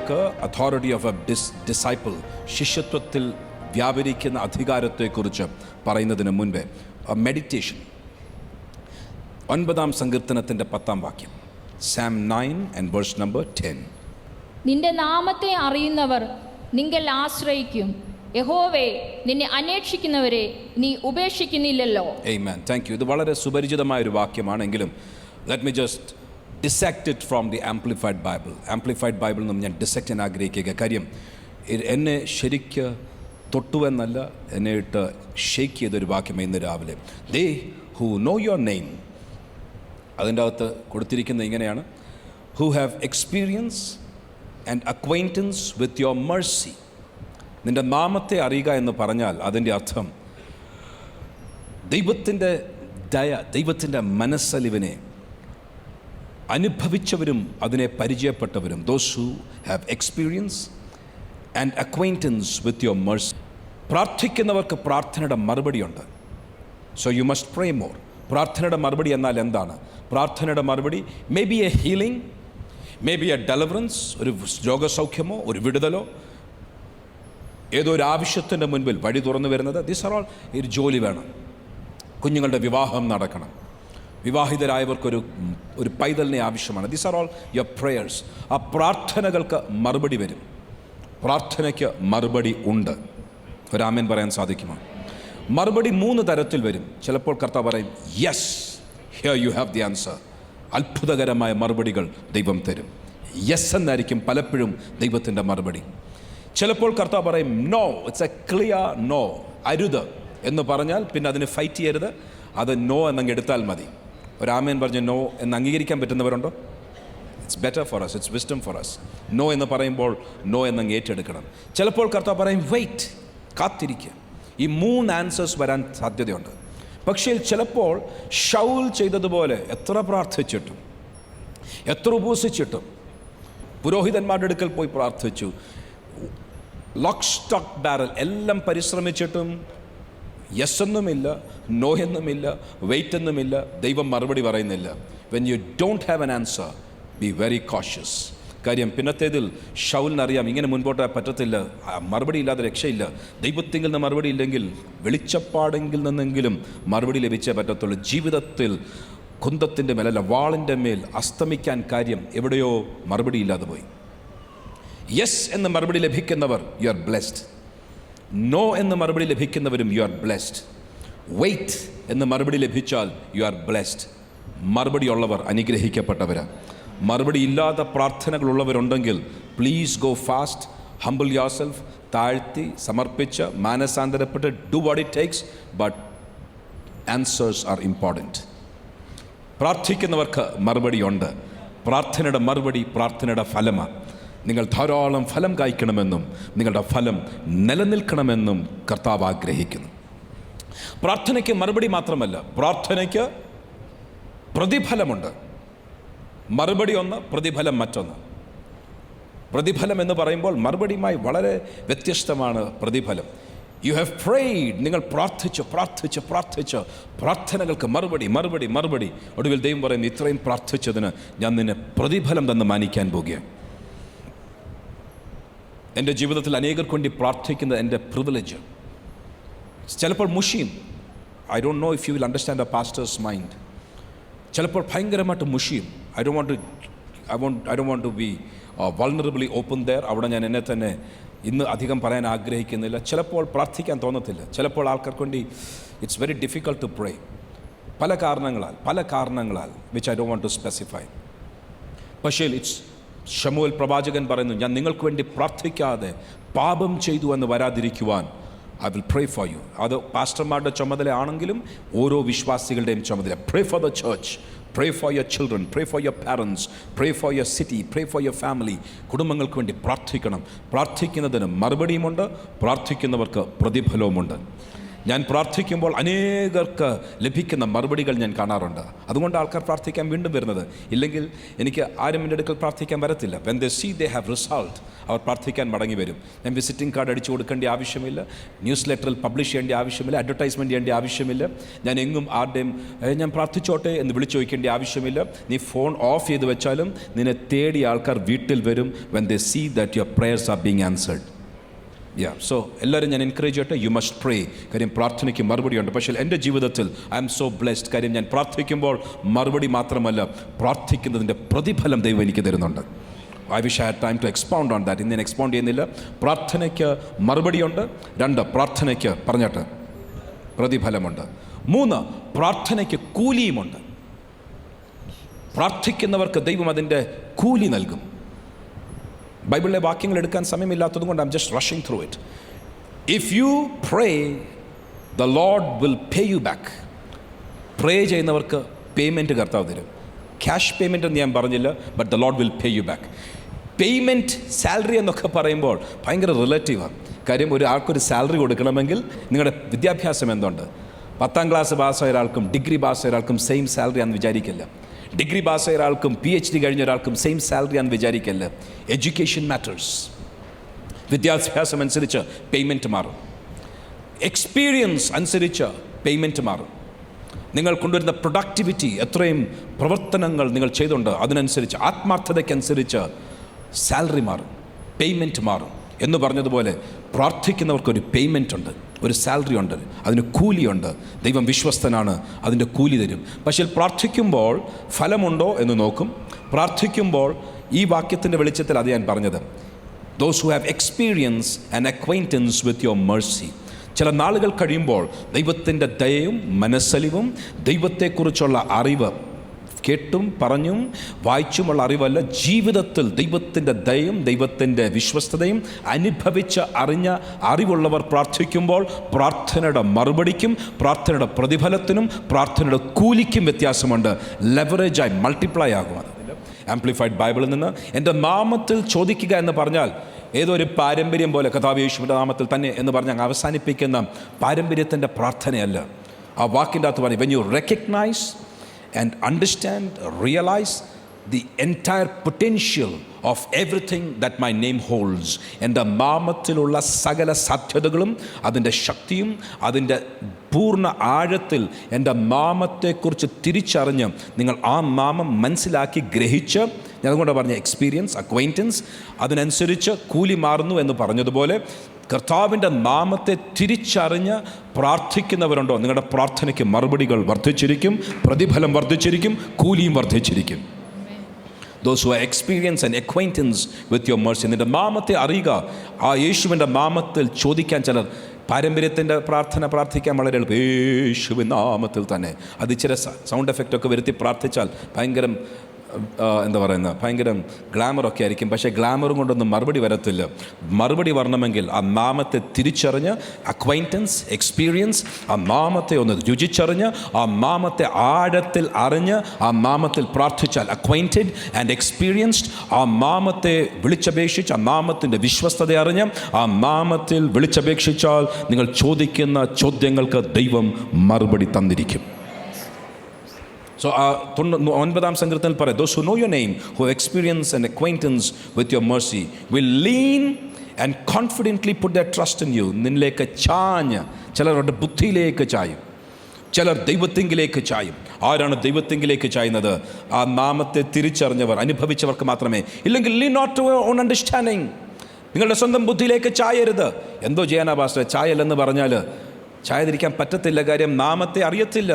Take authority of a disciple, ശിഷ്യത്വത്തിൽ വ്യാപരിക്കുന്ന അധികാരത്തെക്കുറിച്ച് പറയുന്നതിന് മുൻപേ മെഡിറ്റേഷൻ. 9-ാം സങ്കീർത്തനത്തിൻ്റെ 10-ാം വാക്യം, Psalm 9 and verse number 10. നിന്റെ നാമത്തെ അറിയുന്നവർ നിങ്കൽ ആശ്രയിക്കും, യഹോവേ നിന്നെ അന്വേഷിക്കുന്നവരെ നീ ഉപേക്ഷിക്കുന്നില്ലല്ലോ. Amen. Thank you. ഇത് വളരെ സുപരിചിതമായൊരു വാക്യമാണെങ്കിലും let me just dissect it from the Amplified Bible. Amplified Bible നിന്നും ഞാൻ ഡിസെക്റ്റ് ചെയ്യാൻ ആഗ്രഹിക്കുക. കാര്യം എന്നെ ശരിക്ക് തൊട്ടുവെന്നല്ല, എന്നെ ഇട്ട് ഷെയ്ക്ക് ചെയ്തൊരു വാക്യം ഇന്ന് രാവിലെ. They who know your name, അതിൻ്റെ അകത്ത് കൊടുത്തിരിക്കുന്നത് ഇങ്ങനെയാണ്, who have experience and acquaintance with your mercy. നിൻ്റെ നാമത്തെ അറിയുക എന്ന് പറഞ്ഞാൽ അതിൻ്റെ അർത്ഥം ദൈവത്തിൻ്റെ ദയ, ദൈവത്തിൻ്റെ മനസ്സലിവിനെ അനുഭവിച്ചവരും അതിനെ പരിചയപ്പെട്ടവരും, those who have experience and acquaintance with your mercy. പ്രാർത്ഥിക്കുന്നവർക്ക് പ്രാർത്ഥനയുടെ മറുപടിയുണ്ട്. So you must pray more. പ്രാർത്ഥനയുടെ മറുപടി എന്നാൽ എന്താണ്? പ്രാർത്ഥനയുടെ മറുപടി may be A healing, may be A deliverance, ഒരു രോഗസൗഖ്യമോ ഒരു വിടുതലോ, ഏതോ ഒരു ആവശ്യത്തിൻ്റെ മുൻപിൽ വഴി തുറന്നു വരുന്നത്. This are all. ഒരു ജോലി വേണം, കുഞ്ഞുങ്ങളുടെ വിവാഹം നടക്കണം, വിവാഹിതരായവർക്കൊരു പൈതലിനെ ആവശ്യമാണ്. This are all your prayers. ആ പ്രാർത്ഥനകൾക്ക് മറുപടി വരും. പ്രാർത്ഥനയ്ക്ക് മറുപടി ഉണ്ട്. ഒരാമേൻ പറയാൻ സാധിക്കുമോ? മറുപടി 3 തരത്തിൽ വരും. ചിലപ്പോൾ കർത്താവ് പറയും yes, here you have the answer. അത്ഭുതകരമായ മറുപടികൾ ദൈവം തരും. യെസ് എന്നായിരിക്കും പലപ്പോഴും ദൈവത്തിൻ്റെ മറുപടി. ചിലപ്പോൾ കർത്താവ് പറയും no, it's a clear no, അരുത് എന്ന് പറഞ്ഞാൽ പിന്നെ അതിന് ഫൈറ്റ് ചെയ്യരുത്, അത് നോ എന്നങ്ങ് എടുത്താൽ മതി. ഒരാമേൻ പറഞ്ഞ് നോ എന്ന് അംഗീകരിക്കാൻ പറ്റുന്നവരുണ്ടോ? It's better for us, it's wisdom for us. No എന്ന് പറയുമ്പോൾ നോ എന്നങ്ങ് ഏറ്റെടുക്കണം. ചിലപ്പോൾ കർത്താവ് പറയും വെയിറ്റ്, കാത്തിരിക്കുക. ഈ 3 ആൻസേഴ്സ് വരാൻ സാധ്യതയുണ്ട്. പക്ഷേ ചിലപ്പോൾ ശൗൽ ചെയ്തതുപോലെ എത്ര പ്രാർത്ഥിച്ചിട്ടും എത്ര ഉപവസിച്ചിട്ടും പുരോഹിതന്മാരുടെ അടുക്കൽ പോയി പ്രാർത്ഥിച്ചു, ലോക്ക് സ്റ്റോക്ക് ബാരൽ എല്ലാം പരിശ്രമിച്ചിട്ടും യെസ് എന്നുമില്ല, നോ എന്നുമില്ല, വെയിറ്റ് എന്നുമില്ല, ദൈവം മറുപടി പറയുന്നില്ല. When you don't have an answer, be very cautious. കാര്യം പിന്നത്തേതിൽ ശൗലിനറിയാം ഇങ്ങനെ മുൻപോട്ട് പറ്റത്തില്ല, മറുപടി ഇല്ലാതെ രക്ഷയില്ല. ദൈവത്തിങ്കിൽ നിന്ന് മറുപടി ഇല്ലെങ്കിൽ വെളിച്ചപ്പാടെങ്കിൽ നിന്നെങ്കിലും മറുപടി ലഭിച്ചേ പറ്റത്തുള്ളൂ. ജീവിതത്തിൽ കുന്തത്തിൻ്റെ മേലല്ല വാളിൻ്റെ മേൽ അസ്തമിക്കാൻ കാര്യം എവിടെയോ മറുപടി ഇല്ലാതെ പോയി. യെസ് എന്ന് മറുപടി ലഭിക്കുന്നവർ യു ആർ ബ്ലെസ്ഡ്. നോ എന്ന് മറുപടി ലഭിക്കുന്നവരും യു ആർ ബ്ലെസ്ഡ്. വെയിറ്റ് എന്ന് മറുപടി ലഭിച്ചാൽ യു ആർ ബ്ലെസ്ഡ്. മറുപടി ഉള്ളവർ അനുഗ്രഹിക്കപ്പെട്ടവരാണ്. മറുപടി ഇല്ലാത്ത പ്രാർത്ഥനകളുള്ളവരുണ്ടെങ്കിൽ please go fast, humble yourself, താഴ്ത്തി സമർപ്പിച്ച് മാനസാന്തരപ്പെട്ട് do what it takes, but answers are important. പ്രാർത്ഥിക്കുന്നവർക്ക് മറുപടിയുണ്ട്. പ്രാർത്ഥനയുടെ മറുപടി പ്രാർത്ഥനയുടെ ഫലമാണ്. നിങ്ങൾ ധാരാളം ഫലം കായ്ക്കണമെന്നും നിങ്ങളുടെ ഫലം നിലനിൽക്കണമെന്നും കർത്താവ് ആഗ്രഹിക്കുന്നു. പ്രാർത്ഥനയ്ക്ക് മറുപടി മാത്രമല്ല, പ്രാർത്ഥനയ്ക്ക് പ്രതിഫലമുണ്ട്. മറുപടി ഒന്ന്, പ്രതിഫലം മറ്റൊന്ന്. പ്രതിഫലം എന്ന് പറയുമ്പോൾ മറുപടിയുമായി വളരെ വ്യത്യസ്തമാണ് പ്രതിഫലം. യു ഹാവ് പ്രേയ്ഡ്, നിങ്ങൾ പ്രാർത്ഥിച്ച് പ്രാർത്ഥിച്ച് പ്രാർത്ഥിച്ച് പ്രാർത്ഥനകൾക്ക് മറുപടി മറുപടി മറുപടി. ഒടുവിൽ ദൈവം പറയുന്നു ഇത്രയും പ്രാർത്ഥിച്ചതിന് ഞാൻ നിന്നെ പ്രതിഫലം തന്ന് മാനിക്കാൻ പോകുകയാണ്. എൻ്റെ ജീവിതത്തിൽ അനേകർക്ക് വേണ്ടി പ്രാർത്ഥിക്കുന്നത് എൻ്റെ പ്രിവിലേജ്. ചിലപ്പോൾ മുഷിയും. I don't know if you will understand a pastor's mind. ചിലപ്പോൾ ഭയങ്കരമായിട്ട് മുഷിയും. I don't want to be vulnerably open there. അവിടെ ഞാൻ എന്നെ തന്നെ ഇന്ന് അധികം പറയാൻ ആഗ്രഹിക്കുന്നില്ല. ചിലപ്പോൾ പ്രാർത്ഥിക്കാൻ തോന്നത്തില്ല. ചിലപ്പോൾ ആൾക്കാർക്ക് വേണ്ടി it's very difficult to pray. പല കാരണങ്ങളാൽ which I don't want to specify. പക്ഷേ ശമൂവേൽ പ്രവാചകൻ പറയുന്നു, ഞാൻ നിങ്ങൾക്ക് വേണ്ടി പ്രാർത്ഥിക്കാതെ പാപം ചെയ്തു എന്ന് വരാതിരിക്കുവാൻ I will pray for you. അത് പാസ്റ്റർമാരുടെ ചുമതലയാണെങ്കിലും ഓരോ വിശ്വാസികളുടെയും ചുമതല. Pray for the church, pray for your children, pray for your parents, pray for your city, pray for your family. കുടുംബങ്ങൾക്ക് വേണ്ടി പ്രാർത്ഥിക്കണം. പ്രാർത്ഥിക്കുന്നതിന് മറുപടിയുമുണ്ട്, പ്രാർത്ഥിക്കുന്നവർക്ക് പ്രതിഫലവുമുണ്ട്. ഞാൻ പ്രാർത്ഥിക്കുമ്പോൾ അനേകർക്ക് ലഭിക്കുന്ന മറുപടികൾ ഞാൻ കാണാറുണ്ട്. അതുകൊണ്ട് ആൾക്കാർ പ്രാർത്ഥിക്കാൻ വീണ്ടും വരുന്നത്. ഇല്ലെങ്കിൽ എനിക്ക് ആരും എൻ്റെ അടുക്കൽ പ്രാർത്ഥിക്കാൻ വരത്തില്ല. When they see they have result, അവർ പ്രാർത്ഥിക്കാൻ മടങ്ങി വരും. ഞാൻ വിസിറ്റിംഗ് കാർഡ് അടിച്ചു കൊടുക്കേണ്ട ആവശ്യമില്ല, ന്യൂസ് ലെറ്ററിൽ പബ്ലിഷ് ചെയ്യേണ്ട ആവശ്യമില്ല, അഡ്വർടൈസ്മെൻറ്റ് ചെയ്യേണ്ട ആവശ്യമില്ല, ഞാൻ എങ്ങും ആരുടെയും ഞാൻ പ്രാർത്ഥിച്ചോട്ടെ എന്ന് വിളിച്ചു ചോദിക്കേണ്ട ആവശ്യമില്ല. നീ ഫോൺ ഓഫ് ചെയ്ത് വെച്ചാലും നിന്നെ തേടി ആൾക്കാർ വീട്ടിൽ വരും. When they see that your prayers are being answered. So എല്ലാവരും ഞാൻ എൻകറേജ് ചെയ്യട്ടെ, യു മസ്റ്റ് പ്രേ. കാര്യം പ്രാർത്ഥനയ്ക്ക് മറുപടിയുണ്ട്. പക്ഷേ എൻ്റെ ജീവിതത്തിൽ ഐ ആം സോ ബ്ലെസ്ഡ്. കാര്യം ഞാൻ പ്രാർത്ഥിക്കുമ്പോൾ മറുപടി മാത്രമല്ല, പ്രാർത്ഥിക്കുന്നതിൻ്റെ പ്രതിഫലം ദൈവം എനിക്ക് തരുന്നുണ്ട്. I wish I had time to expound on that. ഇന്ന് ഞാൻ എക്സ്പൗണ്ട് ചെയ്യുന്നില്ല. പ്രാർത്ഥനയ്ക്ക് മറുപടിയുണ്ട്. 2, പ്രാർത്ഥനയ്ക്ക് പറഞ്ഞിട്ട് പ്രതിഫലമുണ്ട്. 3, പ്രാർത്ഥനയ്ക്ക് കൂലിയുമുണ്ട്. പ്രാർത്ഥിക്കുന്നവർക്ക് ദൈവം അതിൻ്റെ കൂലി നൽകും. ബൈബിളിലെ വാക്യങ്ങൾ എടുക്കാൻ സമയമില്ലാത്തത് കൊണ്ട് I'm just rushing through it. If you pray, the Lord will pay you back. Pray ചെയ്യുന്നവർക്ക് പേയ്മെൻറ്റ് കർത്താവ് തരും. ക്യാഷ് പേയ്മെൻറ്റ് എന്ന് ഞാൻ പറഞ്ഞില്ല, but the Lord will pay you back. Payment, salary എന്നൊക്കെ പറയുമ്പോൾ ഭയങ്കര റിലേറ്റീവാണ്. കാര്യം ഒരാൾക്കൊരു സാലറി കൊടുക്കണമെങ്കിൽ നിങ്ങളുടെ വിദ്യാഭ്യാസം എന്തുണ്ട്? 10ാം ക്ലാസ് പാസ്സായ ഒരാൾക്കും ഡിഗ്രി പാസ്സായ ഒരാൾക്കും സെയിം സാലറി ആണെന്ന് വിചാരിക്കില്ല. ഡിഗ്രി പാസ്സായ ഒരാൾക്കും PhD കഴിഞ്ഞ ഒരാൾക്കും സെയിം സാലറി ആണെന്ന് വിചാരിക്കല്ല. Education matters. വിദ്യാഭ്യാസം അനുസരിച്ച് പേയ്മെൻറ്റ് മാറും. എക്സ്പീരിയൻസ് അനുസരിച്ച് പേയ്മെൻറ്റ് മാറും. നിങ്ങൾ കൊണ്ടുവരുന്ന പ്രൊഡക്ടിവിറ്റി, എത്രയും പ്രവർത്തനങ്ങൾ നിങ്ങൾ ചെയ്തുകൊണ്ട് അതിനനുസരിച്ച്, ആത്മാർത്ഥതയ്ക്കനുസരിച്ച് സാലറി മാറും, പേയ്മെൻറ്റ് മാറും. എന്ന് പറഞ്ഞതുപോലെ പ്രാർത്ഥിക്കുന്നവർക്കൊരു പേയ്മെൻ്റ് ഉണ്ട്, ഒരു സാലറി ഉണ്ട്, അതിന് കൂലിയുണ്ട്. ദൈവം വിശ്വസ്തനാണ്, അതിൻ്റെ കൂലി തരും. പക്ഷേ പ്രാർത്ഥിക്കുമ്പോൾ ഫലമുണ്ടോ എന്ന് നോക്കും. പ്രാർത്ഥിക്കുമ്പോൾ ഈ വാക്യത്തിൻ്റെ വെളിച്ചത്തിൽ അത് ഞാൻ പറഞ്ഞത്, those who have experience and acquaintance with your mercy. ചില നാളുകൾ കഴിയുമ്പോൾ ദൈവത്തിൻ്റെ ദയയും മനസ്സലിവും ദൈവത്തെക്കുറിച്ചുള്ള അറിവ്, കേട്ടും പറഞ്ഞും വായിച്ചുമുള്ള അറിവല്ല, ജീവിതത്തിൽ ദൈവത്തിൻ്റെ ദയയും ദൈവത്തിൻ്റെ വിശ്വസ്തതയും അനുഭവിച്ച് അറിഞ്ഞ അറിവുള്ളവർ പ്രാർത്ഥിക്കുമ്പോൾ പ്രാർത്ഥനയുടെ മറുപടിക്കും പ്രാർത്ഥനയുടെ പ്രതിഫലത്തിനും പ്രാർത്ഥനയുടെ കൂലിക്കും വ്യത്യാസമുണ്ട്. ലെവറേജായി മൾട്ടിപ്ലൈ ആകും. അത് ആംപ്ലിഫൈഡ് ബൈബിളിൽ നിന്ന് എൻ്റെ നാമത്തിൽ ചോദിക്കുക എന്ന് പറഞ്ഞാൽ ഏതോ ഒരു പാരമ്പര്യം പോലെ കർത്താവ് യേശുവിൻ്റെ നാമത്തിൽ തന്നെ എന്ന് പറഞ്ഞ് അങ്ങ് അവസാനിപ്പിക്കുന്ന പാരമ്പര്യത്തിൻ്റെ പ്രാർത്ഥനയല്ല. ആ വാക്കിൻ്റെ അകത്ത് പറയും, when you recognise and understand, realize the entire potential of everything that my name holds. എൻ്റെ നാമത്തിലുള്ള സകല സാധ്യതകളും അതിൻ്റെ ശക്തിയും അതിൻ്റെ പൂർണ്ണ ആഴത്തിൽ എൻ്റെ നാമത്തെക്കുറിച്ച് തിരിച്ചറിഞ്ഞ് നിങ്ങൾ ആ നാമം മനസ്സിലാക്കി ഗ്രഹിച്ച്, ഞാൻ അതുകൊണ്ട് പറഞ്ഞ എക്സ്പീരിയൻസ്, അക്വൈൻറ്റൻസ്, അതിനനുസരിച്ച് കൂലി മാറുന്നു എന്ന് പറഞ്ഞതുപോലെ കർത്താവിൻ്റെ നാമത്തെ തിരിച്ചറിഞ്ഞ് പ്രാർത്ഥിക്കുന്നവരുണ്ടോ, നിങ്ങളുടെ പ്രാർത്ഥനയ്ക്ക് മറുപടികൾ വർദ്ധിച്ചിരിക്കും, പ്രതിഫലം വർദ്ധിച്ചിരിക്കും, കൂലിയും വർദ്ധിച്ചിരിക്കും. Those who have experience and acquaintance with your mercy. നിൻ്റെ നാമത്തെ അറിയുക. ആ യേശുവിൻ്റെ നാമത്തിൽ ചോദിക്കാൻ ചിലർ പാരമ്പര്യത്തിൻ്റെ പ്രാർത്ഥിക്കാൻ വളരെ എളുപ്പം, യേശുവിൻ നാമത്തിൽ തന്നെ. അത് ഇച്ചിരി സൗണ്ട് എഫക്റ്റൊക്കെ വരുത്തി പ്രാർത്ഥിച്ചാൽ ഭയങ്കര ഗ്ലാമറൊക്കെ ആയിരിക്കും. പക്ഷേ ഗ്ലാമറും കൊണ്ടൊന്നും മറുപടി വരത്തില്ല. മറുപടി വരണമെങ്കിൽ ആ നാമത്തെ തിരിച്ചറിഞ്ഞ്, അക്വൈൻറ്റൻസ്, എക്സ്പീരിയൻസ്, ആ നാമത്തെ ഒന്ന് രുചിച്ചറിഞ്ഞ്, ആ നാമത്തെ ആഴത്തിൽ അറിഞ്ഞ് ആ നാമത്തിൽ പ്രാർത്ഥിച്ചാൽ, അക്വൈൻറ്റഡ് ആൻഡ് എക്സ്പീരിയൻസ്ഡ്, ആ നാമത്തെ വിളിച്ചപേക്ഷിച്ച്, ആ നാമത്തിൻ്റെ വിശ്വസ്തത അറിഞ്ഞ് ആ നാമത്തിൽ വിളിച്ചപേക്ഷിച്ചാൽ നിങ്ങൾ ചോദിക്കുന്ന ചോദ്യങ്ങൾക്ക് ദൈവം മറുപടി തന്നിരിക്കും. So 9ാം സങ്കീർത്തനത്തിൽ പറയും, those who know your name, who have experience and acquaintance with your mercy, will lean and confidently put their trust in you. നിന്നിലേക്ക് ചാഞ്ഞ്, ചിലരുടെ ബുദ്ധിയിലേക്ക് ചായും, ചിലർ ദൈവത്തിങ്കിലേക്ക് ചായും. ആരാണ് ദൈവത്തിങ്കിലേക്ക് ചായുന്നത്? ആ നാമത്തെ തിരിച്ചറിഞ്ഞവർ, അനുഭവിച്ചവർക്ക് മാത്രമേ. ഇല്ലെങ്കിൽ lean not to your own understanding. നിങ്ങളുടെ സ്വന്തം ബുദ്ധിയിലേക്ക് ചായരുത്. എന്തോ ചെയ്യാനാ പാസ്റ്റർ, ചായല്ലെന്ന് പറഞ്ഞാൽ ചായതിരിക്കാൻ പറ്റത്തില്ല. കാര്യം നാമത്തെ അറിയത്തില്ല,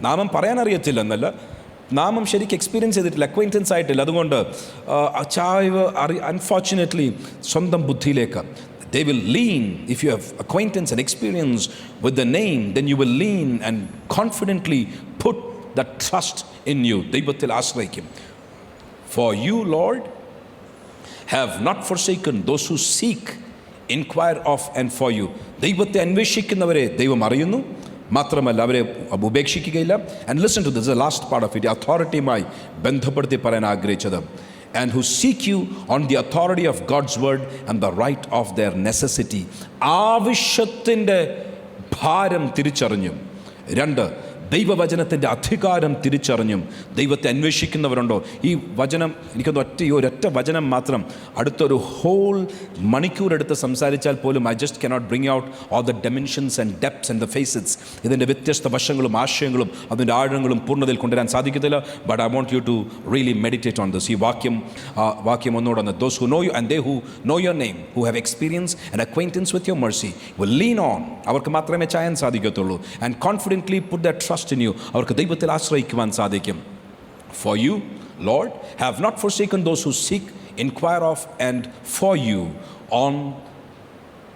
നാമം പറയാൻ അറിയത്തില്ല എന്നല്ല, നാമം ശരിക്കും എക്സ്പീരിയൻസ് ചെയ്തിട്ടില്ല, അക്വൈൻറ്റൻസ് ആയിട്ടില്ല. അതുകൊണ്ട് ചായ്വ് അൺഫോർച്ചുനേറ്റ്ലി സ്വന്തം ബുദ്ധിയിലേക്ക്. They will lean. If you have acquaintance and experience with the name, then you will lean and confidently put the trust in you. ദൈവത്തിൽ ആശ്രയിക്കും. For you, Lord, have not forsaken those who seek, inquire of and for you. ദൈവത്തെ അന്വേഷിക്കുന്നവരെ ദൈവം അറിയുന്നു, മാത്രമല്ല അവരെ ഉപേക്ഷിക്കുകയില്ല. And listen to this, last part of it, അതോറിറ്റിയുമായി ബന്ധപ്പെടുത്തി പറയാൻ ആഗ്രഹിച്ചത്. And who seek you on the authority of God's word and the right of their necessity. ആവശ്യത്തിൻ്റെ ഭാരം തിരിച്ചറിഞ്ഞും, 2 ദൈവവചനത്തിൻ്റെ അധികാരം തിരിച്ചറിഞ്ഞും ദൈവത്തെ അന്വേഷിക്കുന്നവരുണ്ടോ? ഈ വചനം എനിക്കൊന്ന് ഒരൊറ്റ വചനം മാത്രം അടുത്തൊരു ഹോൾ മണിക്കൂറെടുത്ത് സംസാരിച്ചാൽ പോലും I just cannot bring out all the dimensions and depths and the phases. ഇതിൻ്റെ വ്യത്യസ്ത വശങ്ങളും ആശയങ്ങളും അതിൻ്റെ ആഴങ്ങളും പൂർണ്ണതയിൽ കൊണ്ടുവരാൻ സാധിക്കത്തില്ല. But I want you to really meditate on this. ഈ വാക്യം ഒന്നുകൂടെ വന്ന്, those who know you and they who know your name, who have experience and acquaintance with your mercy will lean on. അവർക്ക് മാത്രമേ ചായാൻ സാധിക്കത്തുള്ളൂ. And confidently put the trust in you. അവർക്ക് ദൈവത്തിൽ ആശ്രയിക്കുവാൻ സാധിക്കും. For you, Lord, have not forsaken those who seek, inquire of, and for you on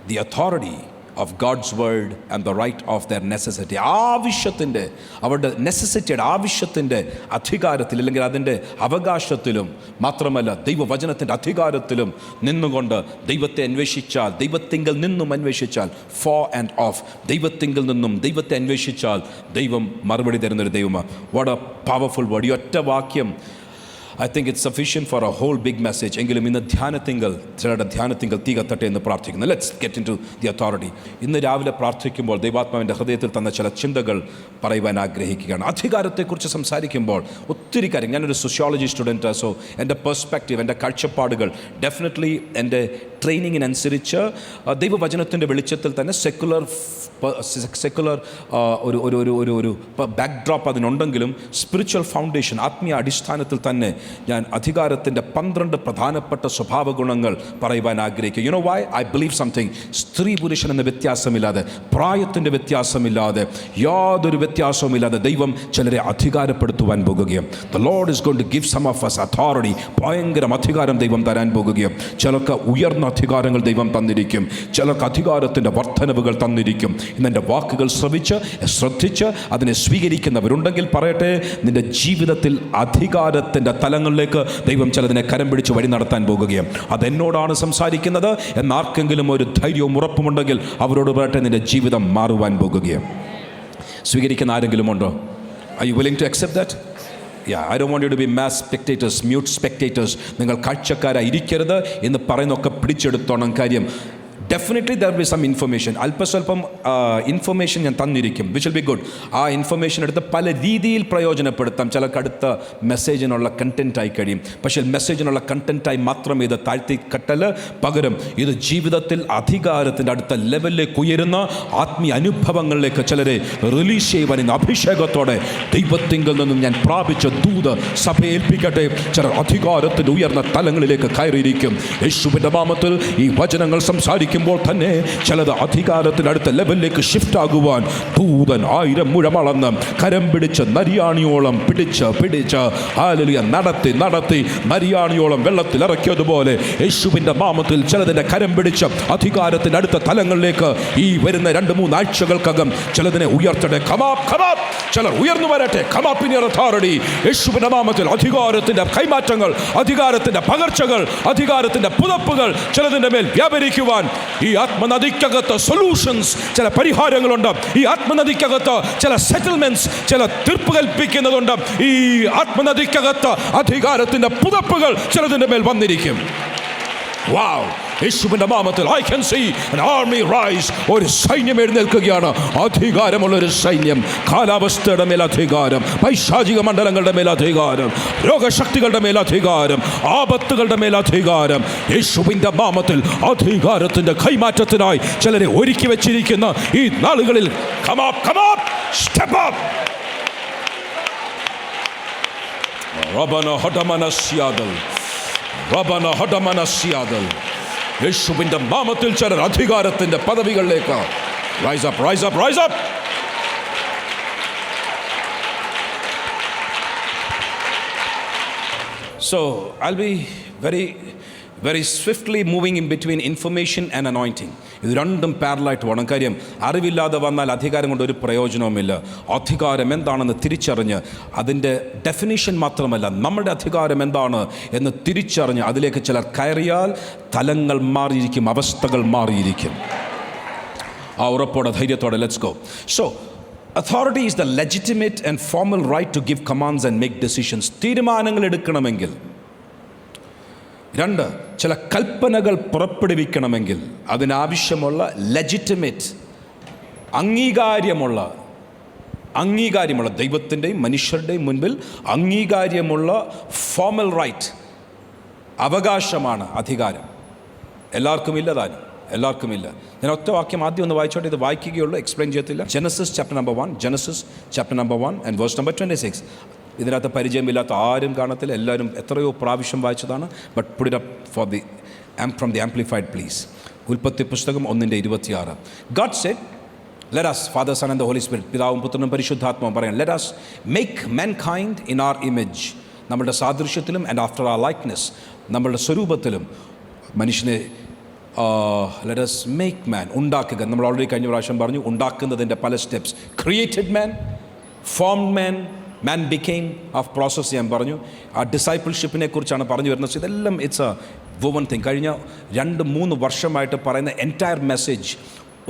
the authority of God's word and the right of their necessity. ആവശ്യത്തിൻ്റെ, അവരുടെ നെസസിറ്റിയുടെ ആവശ്യത്തിൻ്റെ അധികാരത്തിൽ അല്ലെങ്കിൽ അതിൻ്റെ അവകാശത്തിലും മാത്രമല്ല ദൈവവചനത്തിൻ്റെ അധികാരത്തിലും നിന്നുകൊണ്ട് ദൈവത്തെ അന്വേഷിച്ചാൽ, ദൈവത്തിങ്കൽ നിന്നും അന്വേഷിച്ചാൽ, ഫോർ ആൻഡ് ഓഫ്, ദൈവത്തിങ്കൽ നിന്നും ദൈവത്തെ അന്വേഷിച്ചാൽ ദൈവം മറുപടി തരുന്നൊരു ദൈവമാണ്. What A powerful word. ഈ ഒറ്റ വാക്യം I think it's sufficient for a whole big message. എങ്കിലും ഇന്ന് ചിലരുടെ ധ്യാനത്തിങ്കൽ തീ കത്തട്ടെ എന്ന് പ്രാർത്ഥിക്കുന്നു. Let's get in to the authority. ഇന്ന് രാവിലെ പ്രാർത്ഥിക്കുമ്പോൾ ദൈവാത്മാവിൻ്റെ ഹൃദയത്തിൽ തന്ന ചില ചിന്തകൾ പറയുവാൻ ആഗ്രഹിക്കുകയാണ്. അധികാരത്തെക്കുറിച്ച് സംസാരിക്കുമ്പോൾ ഒത്തിരി കാര്യം, ഞാനൊരു സോഷ്യോളജി സ്റ്റുഡൻറ്റ്, സോ എൻ്റെ പെർസ്പെക്റ്റീവ്, എൻ്റെ കാഴ്ചപ്പാടുകൾ ഡെഫിനറ്റ്ലി എൻ്റെ ട്രെയിനിങ്ങിനനുസരിച്ച് ദൈവവചനത്തിൻ്റെ വെളിച്ചത്തിൽ തന്നെ സെക്കുലർ ഒരു ബാക്ക്ഡ്രോപ്പ് അതിനുണ്ടെങ്കിലും സ്പിരിച്വൽ ഫൗണ്ടേഷൻ, ആത്മീയ അടിസ്ഥാനത്തിൽ തന്നെ ഞാൻ അധികാരത്തിൻ്റെ 12 പ്രധാനപ്പെട്ട സ്വഭാവ ഗുണങ്ങൾ പറയുവാൻ ആഗ്രഹിക്കുക. You know why? I believe something. സ്ത്രീ പുരുഷൻ എന്ന വ്യത്യാസമില്ലാതെ, പ്രായത്തിൻ്റെ വ്യത്യാസമില്ലാതെ, യാതൊരു വ്യത്യാസവുമില്ലാതെ ദൈവം ചിലരെ അധികാരപ്പെടുത്തുവാൻ പോകുകയും the Lord is going to give some of us authority. ഭയങ്കരം അധികാരം ദൈവം തരാൻ പോകുകയും ചിലർക്ക് ഉയർന്ന അധികാരങ്ങൾ ദൈവം തന്നിരിക്കും, ചിലർക്ക് അധികാരത്തിൻ്റെ വർധനവുകൾ തന്നിരിക്കും. ഇന്നെൻ്റെ വാക്കുകൾ ശ്രദ്ധിച്ച് അതിനെ സ്വീകരിക്കുന്നവരുണ്ടെങ്കിൽ പറയട്ടെ, നിൻ്റെ ജീവിതത്തിൽ അധികാരത്തിൻ്റെ തലങ്ങളിലേക്ക് ദൈവം ചിലതിനെ കരം പിടിച്ച് വഴി നടത്താൻ പോകുകയും അതെന്നോടാണ് സംസാരിക്കുന്നത് എന്നാർക്കെങ്കിലും ഒരു ധൈര്യവും ഉറപ്പുമുണ്ടെങ്കിൽ അവരോട് പറയട്ടെ, നിൻ്റെ ജീവിതം മാറുവാൻ പോകുകയും. സ്വീകരിക്കുന്ന ആരെങ്കിലും ഉണ്ടോ? Are you willing to accept that? Yeah, I don't want you to be mass spectators, mute spectators. നിങ്ങൾ കാഴ്ചക്കാരായിരിക്കരുത് എന്ന് പറയുന്നൊക്കെ പിടിച്ചെടുത്തോണം. കാര്യം definitely there be some information, അല്പസ്വല്പം ഇൻഫർമേഷൻ ഞാൻ തന്നിരിക്കും, വിച്ച് വിൽ ബി ഗുഡ്. ആ ഇൻഫർമേഷൻ എടുത്ത് പല രീതിയിൽ പ്രയോജനപ്പെടുത്താം. ചിലർക്ക് അടുത്ത മെസ്സേജിനുള്ള കണ്ടൻറ്റായി കഴിയും. പക്ഷേ മെസ്സേജിനുള്ള കണ്ടൻറ്റായി മാത്രം ഇത് താഴ്ത്തിക്കട്ടൽ, പകരം ഇത് ജീവിതത്തിൽ അധികാരത്തിൻ്റെ അടുത്ത ലെവലിലേക്ക് ഉയരുന്ന ആത്മീയ അനുഭവങ്ങളിലേക്ക് ചിലരെ റിലീസ് ചെയ്യുവാൻ ഇന്ന് അഭിഷേകത്തോടെ ദൈവത്തിങ്കിൽ നിന്നും ഞാൻ പ്രാപിച്ച ദൂത് സഭയെ ഏൽപ്പിക്കട്ടെ. ചിലർ അധികാരത്തിൻ്റെ ഉയർന്ന തലങ്ങളിലേക്ക് കയറിയിരിക്കും. യേശുവിൻ്റെ നാമത്തിൽ ഈ വചനങ്ങൾ സംസാരിക്കുമ്പോൾ തന്നെ ചിലത് അധികാരത്തിൻ്റെ അടുത്ത ലെവലിലേക്ക് ഷിഫ്റ്റ് ആകുവാൻ ദൂതൻ 1000 മുഴമളന്ന് കരം പിടിച്ച് നരിയാണിയോളം പിടിച്ച് ഹല്ലേലൂയ നടത്തി നരിയാണിയോളം വെള്ളത്തിൽ ഇറക്കിയതുപോലെ യേശുവിൻ്റെ നാമത്തിൽ ചിലതിൻ്റെ കരം പിടിച്ച് അധികാരത്തിൻ്റെ അടുത്ത തലങ്ങളിലേക്ക് ഈ വരുന്ന 2-3 ആഴ്ചകൾക്കകം ചിലതിനെ ഉയർത്തട്ടെ. ചിലർ ഉയർന്നു വരട്ടെ. അതോറിറ്റി. യേശുവിൻ്റെ നാമത്തിൽ അധികാരത്തിൻ്റെ കൈമാറ്റങ്ങൾ, അധികാരത്തിൻ്റെ പകർച്ചകൾ, അധികാരത്തിൻ്റെ പുതപ്പുകൾ ചിലതിൻ്റെ മേൽ വ്യാപരിക്കുവാൻ ഈ ആത്മനദിക്കകത്ത് സൊല്യൂഷൻസ്, ചില പരിഹാരങ്ങളുണ്ട്. ഈ ആത്മനദിക്കകത്ത് ചില സെറ്റിൽമെന്റ്സ്, ചില തീർപ്പ് കൽപ്പിക്കുന്നതുണ്ട്. ഈ ആത്മനദിക്കകത്ത് അധികാരത്തിൻ്റെ പുതപ്പുകൾ ചിലതിൻ്റെ മേൽ വന്നിരിക്കും. വാവ്! യേശുവിൻ്റെ നാമത്തിൽ I can see an army rise. ഒരു സൈന്യം എഴുന്നേൽക്കുകയാണ്. അധികാരമുള്ളൊരു സൈന്യം. കാലാവസ്ഥയുടെ മേൽ അധികാരം, പൈശാചിക മണ്ഡലങ്ങളുടെ മേൽ അധികാരം, രോഗശക്തികളുടെ മേൽ അധികാരം, ആപത്തുകളുടെ മേൽ അധികാരം. യേശുവിൻ്റെ നാമത്തിൽ അധികാരത്തിൻ്റെ കൈമാറ്റത്തിനായി ചിലരെ ഒരുക്കി വെച്ചിരിക്കുന്ന ഈ നാളുകളിൽ come up, step up. റബന ഹഡമനസ്യാദൽ. യേശുവിൻ്റെ നാമത്തിൽ ചിലർ അധികാരത്തിൻ്റെ പദവികളിലേക്ക് rise up. So I'll be very swiftly moving in between information and anointing. ഇത് രണ്ടും പാരലായിട്ട് വേണം. കാര്യം അറിവില്ലാതെ വന്നാൽ അധികാരം കൊണ്ട് ഒരു പ്രയോജനവുമില്ല. അധികാരം എന്താണെന്ന് തിരിച്ചറിഞ്ഞ് അതിൻ്റെ ഡെഫിനിഷൻ മാത്രമല്ല, നമ്മുടെ അധികാരം എന്താണ് എന്ന് തിരിച്ചറിഞ്ഞ് അതിലേക്ക് ചിലർ കയറിയാൽ തലങ്ങൾ മാറിയിരിക്കും, അവസ്ഥകൾ മാറിയിരിക്കും. ആ ഉറപ്പോടെ ധൈര്യത്തോടെ let's go. So authority is the legitimate and formal right to give commands and make decisions. തീരുമാനങ്ങൾ എടുക്കണമെങ്കിൽ, 2 ചില കൽപ്പനകൾ പുറപ്പെടുവിക്കണമെങ്കിൽ അതിനാവശ്യമുള്ള ലെജിറ്റിമേറ്റ് അംഗീകാര്യമുള്ള ദൈവത്തിൻ്റെയും മനുഷ്യരുടെയും മുൻപിൽ അംഗീകാര്യമുള്ള ഫോർമൽ റൈറ്റ്, അവകാശമാണ് അധികാരം. എല്ലാവർക്കും ഇല്ല താനും, എല്ലാവർക്കുമില്ല. ഞാൻ ഒറ്റ വാക്യം ആദ്യം ഒന്ന് വായിച്ചോട്ടെ, ഇത് വായിക്കുകയുള്ളൂ, എക്സ്പ്ലെയിൻ ചെയ്യത്തില്ല. Genesis chapter number 1 and verse number 26. ഇതിനകത്ത് പരിചയമില്ലാത്ത ആരും കാണത്തില്ല, എല്ലാവരും എത്രയോ പ്രാവശ്യം വായിച്ചതാണ്. But put it up from the amplified please. ഉൽപ്പത്തി പുസ്തകം 1:26. God said, let us, Father, Son and the Holy Spirit, പിതാവും പുത്രനും പരിശുദ്ധാത്മാവും പറയാം, let us make mankind in our image, നമ്മളുടെ സാദൃശ്യത്തിലും, and after our likeness, നമ്മളുടെ സ്വരൂപത്തിലും മനുഷ്യനെ let us make man, ഉണ്ടാക്കുക. നമ്മൾ ഓൾറെഡി കഴിഞ്ഞ പ്രാവശ്യം പറഞ്ഞു ഉണ്ടാക്കുന്നതിൻ്റെ പല സ്റ്റെപ്സ്. ക്രിയേറ്റഡ് മാൻ, ഫോംഡ് മാൻ, മാൻ ബിക്കെയിം, ആ പ്രോസസ്സ് ഞാൻ പറഞ്ഞു. ആ ഡിസൈപ്പിൾഷിപ്പിനെ കുറിച്ചാണ് പറഞ്ഞു വരുന്നത്. ഇതെല്ലാം ഇറ്റ്സ് എ വുമൺ തിങ്. കഴിഞ്ഞ 2-3 വർഷമായിട്ട് പറയുന്ന എൻറ്റയർ മെസ്സേജ്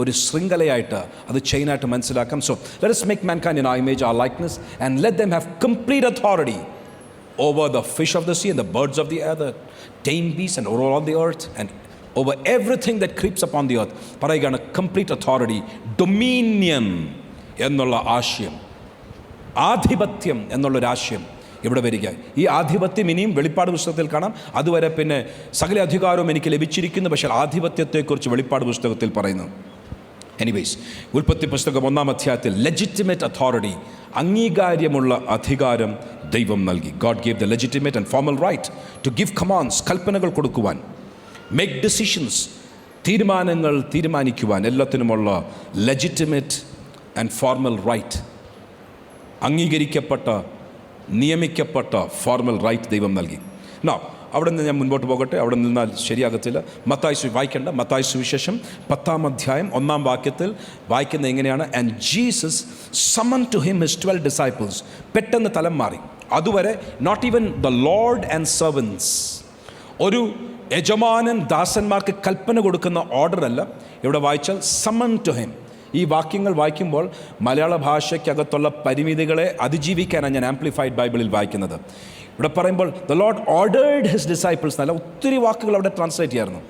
ഒരു ശൃംഖലയായിട്ട്, അത് ചെയിനായിട്ട് മനസ്സിലാക്കാം. So let us make mankind in our image, our likeness, and let them have complete authority over the fish of the sea and the birds of the air, the tame beasts, and over all the earth, and over everything that creeps upon the earth. പറയുകയാണ് complete authority, dominion എന്നുള്ള ആശയം, ആധിപത്യം എന്നുള്ളൊരാശയം ഇവിടെ വരിക. ഈ ആധിപത്യം ഇനിയും വെളിപ്പാട് പുസ്തകത്തിൽ കാണാം. അതുവരെ പിന്നെ സകല അധികാരവും എനിക്ക് ലഭിച്ചിരിക്കുന്നു, പക്ഷേ ആധിപത്യത്തെക്കുറിച്ച് വെളിപ്പാട് പുസ്തകത്തിൽ പറയുന്നു. എനിവേസ്, ഉൽപ്പത്തി പുസ്തകം 1-ാം അധ്യായത്തിൽ ലെജിറ്റിമേറ്റ് അതോറിറ്റി, അംഗീകാര്യമുള്ള അധികാരം ദൈവം നൽകി. God gave the legitimate and formal right to give commands, കൽപ്പനകൾ കൊടുക്കുവാൻ, മേക്ക് ഡിസിഷൻസ്, തീരുമാനങ്ങൾ തീരുമാനിക്കുവാൻ, എല്ലാത്തിനുമുള്ള ലെജിറ്റിമേറ്റ് ആൻഡ് ഫോർമൽ റൈറ്റ്, അംഗീകരിക്കപ്പെട്ട നിയമിക്കപ്പെട്ട ഫോർമൽ റൈറ്റ് ദൈവം നൽകി. നൗ അവിടെ നിന്ന് ഞാൻ മുൻപോട്ട് പോകട്ടെ, അവിടെ നിന്നാൽ ശരിയാകത്തില്ല. വായിക്കേണ്ട മത്തായി സുവിശേഷം 10-ാം അധ്യായം 1-ാം വാക്യത്തിൽ വായിക്കുന്നത് എങ്ങനെയാണ്? And Jesus summon to him his 12 disciples. പെട്ടെന്ന് തലം മാറി. അതുവരെ not even the Lord and servants, ഒരു യജമാനൻ ദാസന്മാർക്ക് കൽപ്പന കൊടുക്കുന്ന ഓർഡർ അല്ല ഇവിടെ വായിച്ചാൽ സമ്മൺ ടു ഹിം. ഈ വാക്യങ്ങൾ വായിക്കുമ്പോൾ മലയാള ഭാഷയ്ക്കകത്തുള്ള പരിമിതികളെ അതിജീവിക്കാനാണ് ഞാൻ ആംപ്ലിഫൈഡ് ബൈബിളിൽ വായിക്കുന്നത്. ഇവിടെ പറയുമ്പോൾ the Lord ordered his disciples എന്നല്ല, ഒത്തിരി വാക്കുകൾ അവിടെ ട്രാൻസ്ലേറ്റ് ചെയ്യായിരുന്നു.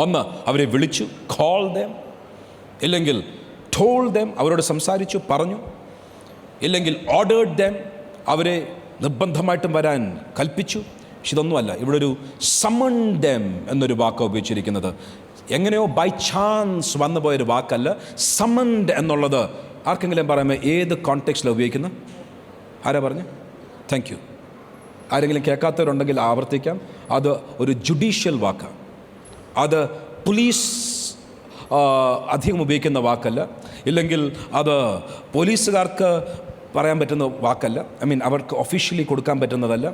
ഒന്ന്, അവരെ വിളിച്ചു, കോൾ ദം, ഇല്ലെങ്കിൽ ടോൾഡ് ദം, അവരോട് സംസാരിച്ചു, പറഞ്ഞു, ഇല്ലെങ്കിൽ ഓർഡേർഡ് ദം, അവരെ നിർബന്ധമായിട്ടും വരാൻ കൽപ്പിച്ചു. പക്ഷെ ഇതൊന്നുമല്ല, ഇവിടെ ഒരു സമ്മൺ ദം എന്നൊരു വാക്ക് ഉപയോഗിച്ചിരിക്കുന്നത്. എങ്ങനെയോ ബൈ ചാൻസ് വന്നു പോയൊരു വാക്കല്ല. സമ്മൺഡ് എന്നുള്ളത് ആർക്കെങ്കിലും പറയുമ്പോൾ ഏത് കോണ്ടെക്സ്റ്റിലാണ് ഉപയോഗിക്കുന്നത്? ആരാ പറഞ്ഞു? Thank you. ആരെങ്കിലും കേൾക്കാത്തവരുണ്ടെങ്കിൽ ആവർത്തിക്കാം. അത് ഒരു ജുഡീഷ്യൽ വാക്കാണ്. അത് പോലീസ് അധികം ഉപയോഗിക്കുന്ന വാക്കല്ല, ഇല്ലെങ്കിൽ അത് പോലീസുകാർക്ക് പറയാൻ പറ്റുന്ന വാക്കല്ല. അവർക്ക് ഒഫീഷ്യലി കൊടുക്കാൻ പറ്റുന്നതല്ല,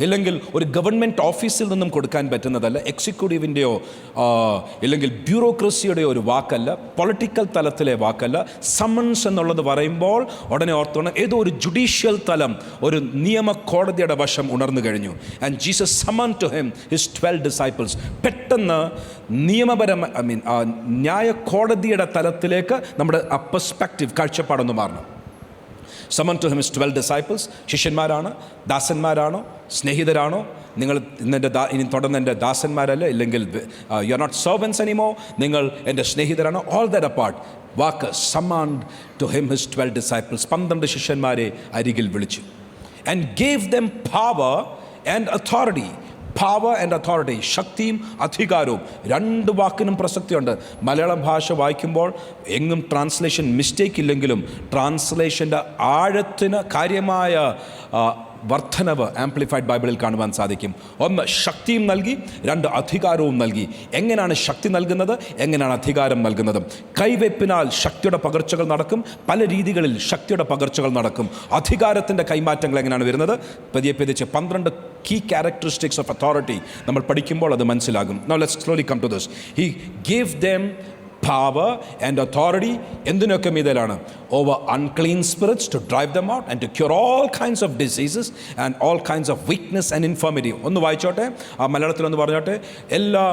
ഇല്ലെങ്കിൽ ഒരു ഗവൺമെൻറ് ഓഫീസിൽ നിന്നും കൊടുക്കാൻ പറ്റുന്നതല്ല, എക്സിക്യൂട്ടീവിൻ്റെയോ ഇല്ലെങ്കിൽ ബ്യൂറോക്രസിയുടെയോ ഒരു വാക്കല്ല, പൊളിറ്റിക്കൽ തലത്തിലെ വാക്കല്ല. സമ്മൺസ് എന്നുള്ളത് പറയുമ്പോൾ ഉടനെ ഓർത്തോണം, ഏതോ ഒരു ജുഡീഷ്യൽ തലം, ഒരു നിയമ കോടതിയുടെ വശം ഉണർന്നു കഴിഞ്ഞു. And Jesus summon to him his 12 disciples. പെട്ടെന്ന് ന്യായ കോടതിയുടെ തലത്തിലേക്ക് നമ്മുടെ പെർസ്പെക്റ്റീവ്, കാഴ്ചപ്പാടൊന്ന് മാറണം. Summon to him his 12 disciples. ശിഷ്യന്മാരാണ്, ദാസന്മാരാണോ, സ്നേഹിതരാണോ? നിങ്ങൾ ഇനി തുടർന്ന് എൻ്റെ ദാസന്മാരല്ല, ഇല്ലെങ്കിൽ you are not servants anymore, നിങ്ങൾ എൻ്റെ സ്നേഹിതരാണോ? All that apart. വാക്ക് summoned to him his 12 disciples. 12 ശിഷ്യന്മാരെ അരികിൽ വിളിച്ചു. And gave them power and authority. Power and authority, ശക്തിയും അധികാരവും, 2 വാക്കിനും പ്രസക്തിയുണ്ട്. മലയാളം ഭാഷ വായിക്കുമ്പോൾ എങ്ങും ട്രാൻസ്ലേഷൻ മിസ്റ്റേക്ക് ഇല്ലെങ്കിലും ട്രാൻസ്ലേഷൻ്റെ ആഴത്തിന് കാര്യമായ വർധനവ് ആംപ്ലിഫൈഡ് ബൈബിളിൽ കാണുവാൻ സാധിക്കും. 1, ശക്തിയും നൽകി, 2, അധികാരവും നൽകി. എങ്ങനെയാണ് ശക്തി നൽകുന്നത്? എങ്ങനെയാണ് അധികാരം നൽകുന്നത്? കൈവെപ്പിനാൽ ശക്തിയുടെ പകർച്ചകൾ നടക്കും. പല രീതികളിൽ ശക്തിയുടെ പകർച്ചകൾ നടക്കും. അധികാരത്തിൻ്റെ കൈമാറ്റങ്ങൾ എങ്ങനെയാണ് വരുന്നത്? പതിയെ 12 key characteristics of authority നമ്മൾ പഠിക്കുമ്പോൾ അത് മനസ്സിലാകും. Now let's slowly come to this. He gave them power and authority. എന്തിനൊക്കെ മീതലാണ്? over unclean spirits, to drive them out and to cure all kinds of diseases and all kinds of weakness and infirmity. ഒന്ന് വായിച്ചോട്ടെ, ആ മലയാളത്തിൽ ഒന്ന് പറഞ്ഞോട്ടെ. എല്ലാ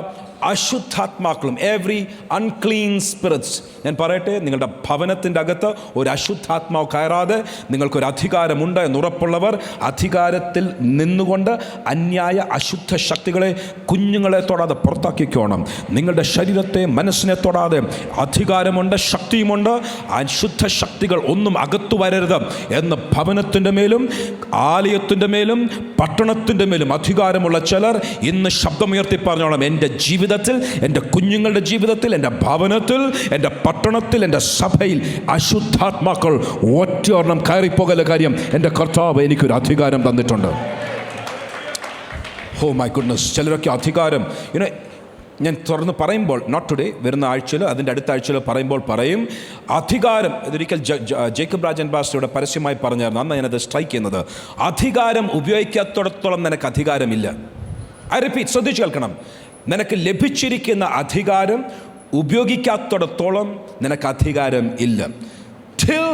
അശുദ്ധാത്മാക്കളും, every unclean spirits. ഞാൻ പറയട്ടെ, നിങ്ങളുടെ ഭവനത്തിൻ്റെ അകത്ത് ഒരു അശുദ്ധാത്മാവ് കയറാതെ നിങ്ങൾക്കൊരു അധികാരമുണ്ട് എന്നുറപ്പുള്ളവർ അധികാരത്തിൽ നിന്നുകൊണ്ട് അന്യായ അശുദ്ധ ശക്തികളെ, കുഞ്ഞുങ്ങളെ തൊടാതെ പുറത്താക്കിക്കോണം. നിങ്ങളുടെ ശരീരത്തെ, മനസ്സിനെ തൊടാതെ അധികാരമുണ്ട്, ശക്തിയുമുണ്ട്. അശുദ്ധ ശക്തികൾ ഒന്നും അകത്തു വരരുത് എന്ന് ഭവനത്തിൻ്റെ മേലും ആലയത്തിൻ്റെ മേലും പട്ടണത്തിൻ്റെ മേലും അധികാരമുള്ള ചിലർ ഇന്ന് ശബ്ദമുയർത്തി പറഞ്ഞോളാം, എൻ്റെ ജീവിതത്തിൽ, എൻ്റെ കുഞ്ഞുങ്ങളുടെ ജീവിതത്തിൽ, എൻ്റെ ഭവനത്തിൽ, എൻ്റെ പട്ടണത്തിൽ, എൻ്റെ സഭയിൽ അശുദ്ധാത്മാക്കൾ ഒറ്റയൊരെണ്ണം കയറിപ്പോകല കാര്യം എൻ്റെ കർത്താവ് എനിക്കൊരു അധികാരം തന്നിട്ടുണ്ട്. Oh my goodness. ചിലരൊക്കെ അധികാരം ഞാൻ തുറന്ന് പറയുമ്പോൾ, നോട്ട് ടുഡേ, വരുന്ന ആഴ്ചയിൽ, അതിൻ്റെ അടുത്ത ആഴ്ചയിൽ പറയുമ്പോൾ പറയും അധികാരം. ഇതൊരിക്കൽ ജേക്കബ് രാജൻ പാസ്റ്ററുടെ പരസ്യമായി പറഞ്ഞായിരുന്നു, അന്ന് ഞാനത് സ്ട്രൈക്ക് ചെയ്യുന്നത്. അധികാരം ഉപയോഗിക്കാത്തിടത്തോളം നിനക്ക് അധികാരമില്ല. ഐ റിപ്പീറ്റ്, ശ്രദ്ധിച്ചു കേൾക്കണം. നിനക്ക് ലഭിച്ചിരിക്കുന്ന അധികാരം ഉപയോഗിക്കാത്തിടത്തോളം നിനക്ക് അധികാരം ഇല്ല. Till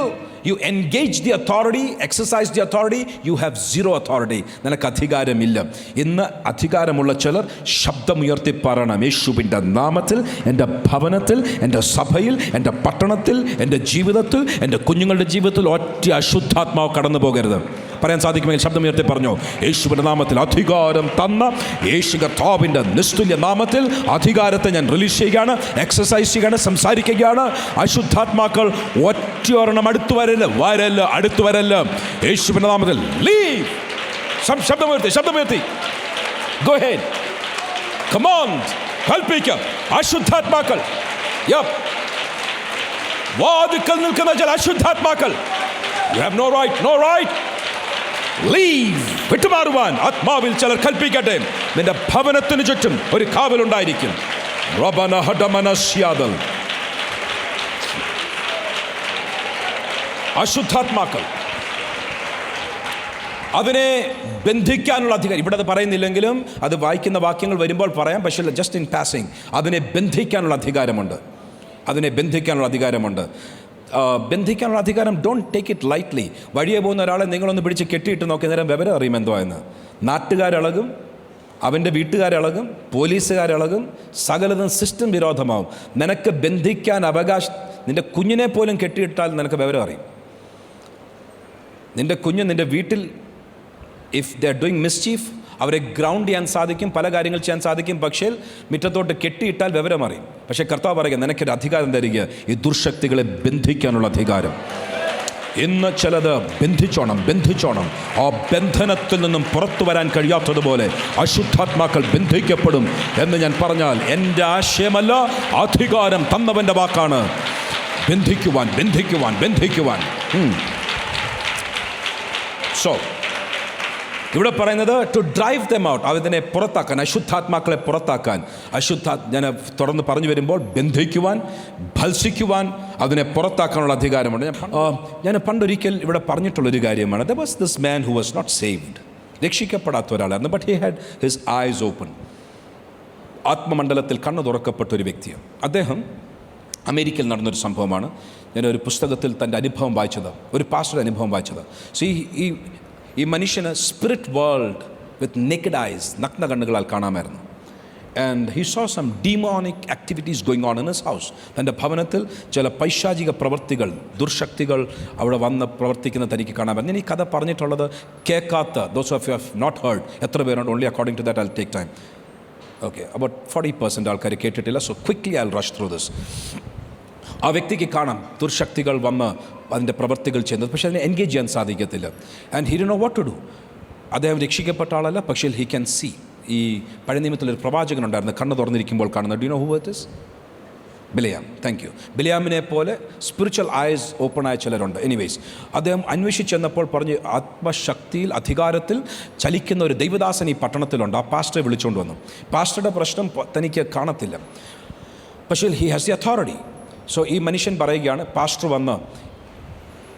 you engage the authority, exercise the authority, you have zero authority. നിനക്ക് അധികാരമില്ല. ഇന്ന് അധികാരമുള്ള ചിലർ ശബ്ദമുയർത്തി പറയണം, യേശുവിൻ്റെ നാമത്തിൽ എൻ്റെ ഭവനത്തിൽ, എൻ്റെ സഭയിൽ, എൻ്റെ പട്ടണത്തിൽ, എൻ്റെ ജീവിതത്തിൽ, എൻ്റെ കുഞ്ഞുങ്ങളുടെ ജീവിതത്തിൽ ഒറ്റ അശുദ്ധാത്മാവ് കടന്നു പോകരുത്. പറയാൻ സാധിക്കുമെങ്കിൽ ശബ്ദമുയർത്തി പറഞ്ഞോ, യേശുവിൻ്റെ നാമത്തിൽ അധികാരം തന്ന യേശു കർത്താവിൻ്റെ നിസ്തുല്യ നാമത്തിൽ അധികാരത്തെ ഞാൻ റിലീസ് ചെയ്യുകയാണ്, എക്സസൈസ് ചെയ്യുകയാണ്, സംസാരിക്കുകയാണ്. അശുദ്ധാത്മാക്കൾ ഒറ്റയൊരെണ്ണം അടുത്തു വരല്ല, അടുത്തു വരല്ല. യേശുവിൻ്റെ നാമത്തിൽ ലീവ്. ശബ്ദമുയർത്തി ഗോ ഹെഡ്, കമാൻഡ്, കൽപ്പിക്കുക. അശുദ്ധാത്മാക്കൾ, വാതിക്കൽ നിൽക്കുന്ന ചില അശുദ്ധാത്മാക്കൾ, you have no right. Leave, വിട്ടുമാറുവാൻ ആത്മാവിൽ ചിലർ കൽപ്പിക്കട്ടെ. നിന്റെ ഭവനത്തിന് ചുറ്റും ഒരു കാവലുണ്ടായിരിക്കും. അശുദ്ധാത്മാക്കൾ, അതിനെ ബന്ധിക്കാനുള്ള അധികാരം ഇവിടെ അത് പറയുന്നില്ലെങ്കിലും അത് വായിക്കുന്ന വാക്യങ്ങൾ വരുമ്പോൾ പറയാം. പക്ഷേ ജസ്റ്റ് ഇൻ പാസിംഗ്, അതിനെ ബന്ധിക്കാനുള്ള അധികാരമുണ്ട്. ബന്ധിക്കാനുള്ള അധികാരം, ഡോണ്ട് ടേക്ക് ഇറ്റ് ലൈറ്റ്ലി. വഴിയെ പോകുന്ന ഒരാളെ നിങ്ങളൊന്ന് പിടിച്ച് കെട്ടിയിട്ട് നോക്കി, നേരം വിവരം അറിയും എന്തോ എന്ന്. നാട്ടുകാരിളകും, അവൻ്റെ വീട്ടുകാരിളകും, പോലീസുകാരിളകും, സകലതും സിസ്റ്റം വിരോധമാവും. നിനക്ക് ബന്ധിക്കാൻ നിൻ്റെ കുഞ്ഞിനെ പോലും കെട്ടിയിട്ടാൽ നിനക്ക് വിവരം അറിയും. നിൻ്റെ കുഞ്ഞ് നിൻ്റെ വീട്ടിൽ, if they are doing mischief, അവരെ ഗ്രൗണ്ട് ചെയ്യാൻ സാധിക്കും, പല കാര്യങ്ങൾ ചെയ്യാൻ സാധിക്കും. പക്ഷേ മുറ്റത്തോട്ട് കെട്ടിയിട്ടാൽ വിവരം അറിയും. പക്ഷേ കർത്താവ് പറയുക, നിനക്കൊരു അധികാരം തരിക, ഈ ദുർശക്തികളെ ബന്ധിക്കാനുള്ള അധികാരം. ഇന്ന് ചിലത് ബന്ധിച്ചോണം. ആ ബന്ധനത്തിൽ നിന്നും പുറത്തു വരാൻ കഴിയാത്തതുപോലെ അശുദ്ധാത്മാക്കൾ ബന്ധിക്കപ്പെടും എന്ന് ഞാൻ പറഞ്ഞാൽ എൻ്റെ ആശയമല്ല, അധികാരം തന്നവൻ്റെ വാക്കാണ്. ബന്ധിക്കുവാൻ. സോ ഇവിടെ പറയുന്നത് ടു ഡ്രൈവ് ദം ഔട്ട്, അതിനെ പുറത്താക്കാൻ, അശുദ്ധാത്മാക്കളെ പുറത്താക്കാൻ. ഞാൻ തുടർന്ന് പറഞ്ഞു വരുമ്പോൾ ബന്ധിക്കുവാൻ, ഭത്സിക്കുവാൻ, അതിനെ പുറത്താക്കാനുള്ള അധികാരമുണ്ട്. ഞാൻ പണ്ടൊരിക്കൽ ഇവിടെ പറഞ്ഞിട്ടുള്ളൊരു കാര്യമാണ്. There was this man who was not saved, രക്ഷിക്കപ്പെടാത്ത ഒരാളായിരുന്നു. But he had his eyes open. ആത്മമണ്ഡലത്തിൽ കണ്ണു തുറക്കപ്പെട്ട ഒരു വ്യക്തിയാണ് അദ്ദേഹം. അമേരിക്കയിൽ നടന്നൊരു സംഭവമാണ്. ഞാനൊരു പുസ്തകത്തിൽ തൻ്റെ അനുഭവം വായിച്ചത്, ഒരു പാസ്റ്ററുടെ അനുഭവം വായിച്ചത്. സോ ഈ മനുഷ്യന് spirit world with naked eyes, നഗ്ന കണ്ണുകളാൽ കാണാമായിരുന്നു. And he saw some demonic activities going on in his house. തൻ്റെ ഭവനത്തിൽ ചില പൈശാചിക പ്രവൃത്തികൾ, ദുർശക്തികൾ അവിടെ വന്ന് പ്രവർത്തിക്കുന്ന തനിക്ക് കാണാമായിരുന്നു. ഞാൻ ഈ കഥ പറഞ്ഞിട്ടുള്ളത് കേൾക്കാത്ത, those of you have not heard, എത്ര പേരുണ്ട്? Only according to that I take time. Okay, about 40% ആൾക്കാർ കേട്ടിട്ടില്ല. So quickly I will rush through this. ആ വ്യക്തിക്ക് കാണാം ദുർശക്തികൾ വന്ന് അതിൻ്റെ പ്രവർത്തികൾ ചെയ്യുന്നത്, പക്ഷേ അതിനെ എൻഗേജ് ചെയ്യാൻ സാധിക്കത്തില്ല. And he don't know what to do. അദ്ദേഹം രക്ഷിക്കപ്പെട്ട ആളല്ല, പക്ഷേ ഹി ക്യാൻ സീ. ഈ പഴയ നിയമത്തിലൊരു പ്രവാചകനുണ്ടായിരുന്നു, കണ്ണ് തുറന്നിരിക്കുമ്പോൾ കാണുന്നത്. Do you know who it is? Balaam. Thank you. ബിലയാമിനെ പോലെ സ്പിരിച്വൽ ഐസ് ഓപ്പൺ ആയ ചിലരുണ്ട്. എനിവേസ്, അദ്ദേഹം അന്വേഷിച്ചെന്നപ്പോൾ പറഞ്ഞ് ആത്മശക്തിയിൽ, അധികാരത്തിൽ ചലിക്കുന്ന ഒരു ദൈവദാസൻ ഈ പട്ടണത്തിലുണ്ട്. ആ പാസ്റ്ററെ വിളിച്ചുകൊണ്ട് വന്നു. പാസ്റ്ററുടെ പ്രശ്നം തനിക്ക് കാണത്തില്ല, പക്ഷേ he has the authority. So ഈ മനുഷ്യൻ പറയുകയാണ്, പാസ്റ്റർ വന്ന്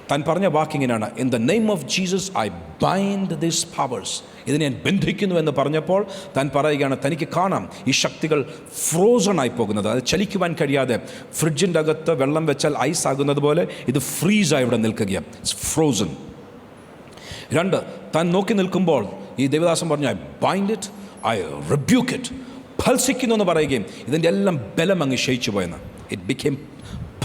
താൻ പറഞ്ഞ വാക്കിങ്ങനെയാണ്, in the name of Jesus I bind this powers. ഇതിനെ ഞാൻ ബന്ധിക്കുന്നു എന്ന് പറഞ്ഞപ്പോൾ താൻ പറയുകയാണ്, തനിക്ക് കാണാം ഈ ശക്തികൾ ഫ്രോസൺ ആയി പോകുന്നത്, അത് ചലിക്കുവാൻ കഴിയാതെ ഫ്രിഡ്ജിൻ്റെ അകത്ത് വെള്ളം വെച്ചാൽ ഐസ് ആകുന്നത് പോലെ ഇത് ഫ്രീസായി ഇവിടെ നിൽക്കുകയാണ്, ഇറ്റ്സ് ഫ്രോസൺ. 2, താൻ നോക്കി നിൽക്കുമ്പോൾ ഈ ദേവദാസൻ പറഞ്ഞു, I bind it, I rebuke it. ഭത്സിക്കുന്നു എന്ന് പറയുകയും ഇതിൻ്റെ എല്ലാം ബലം അങ്ങ് ക്ഷയിച്ചു പോയെന്ന്. It became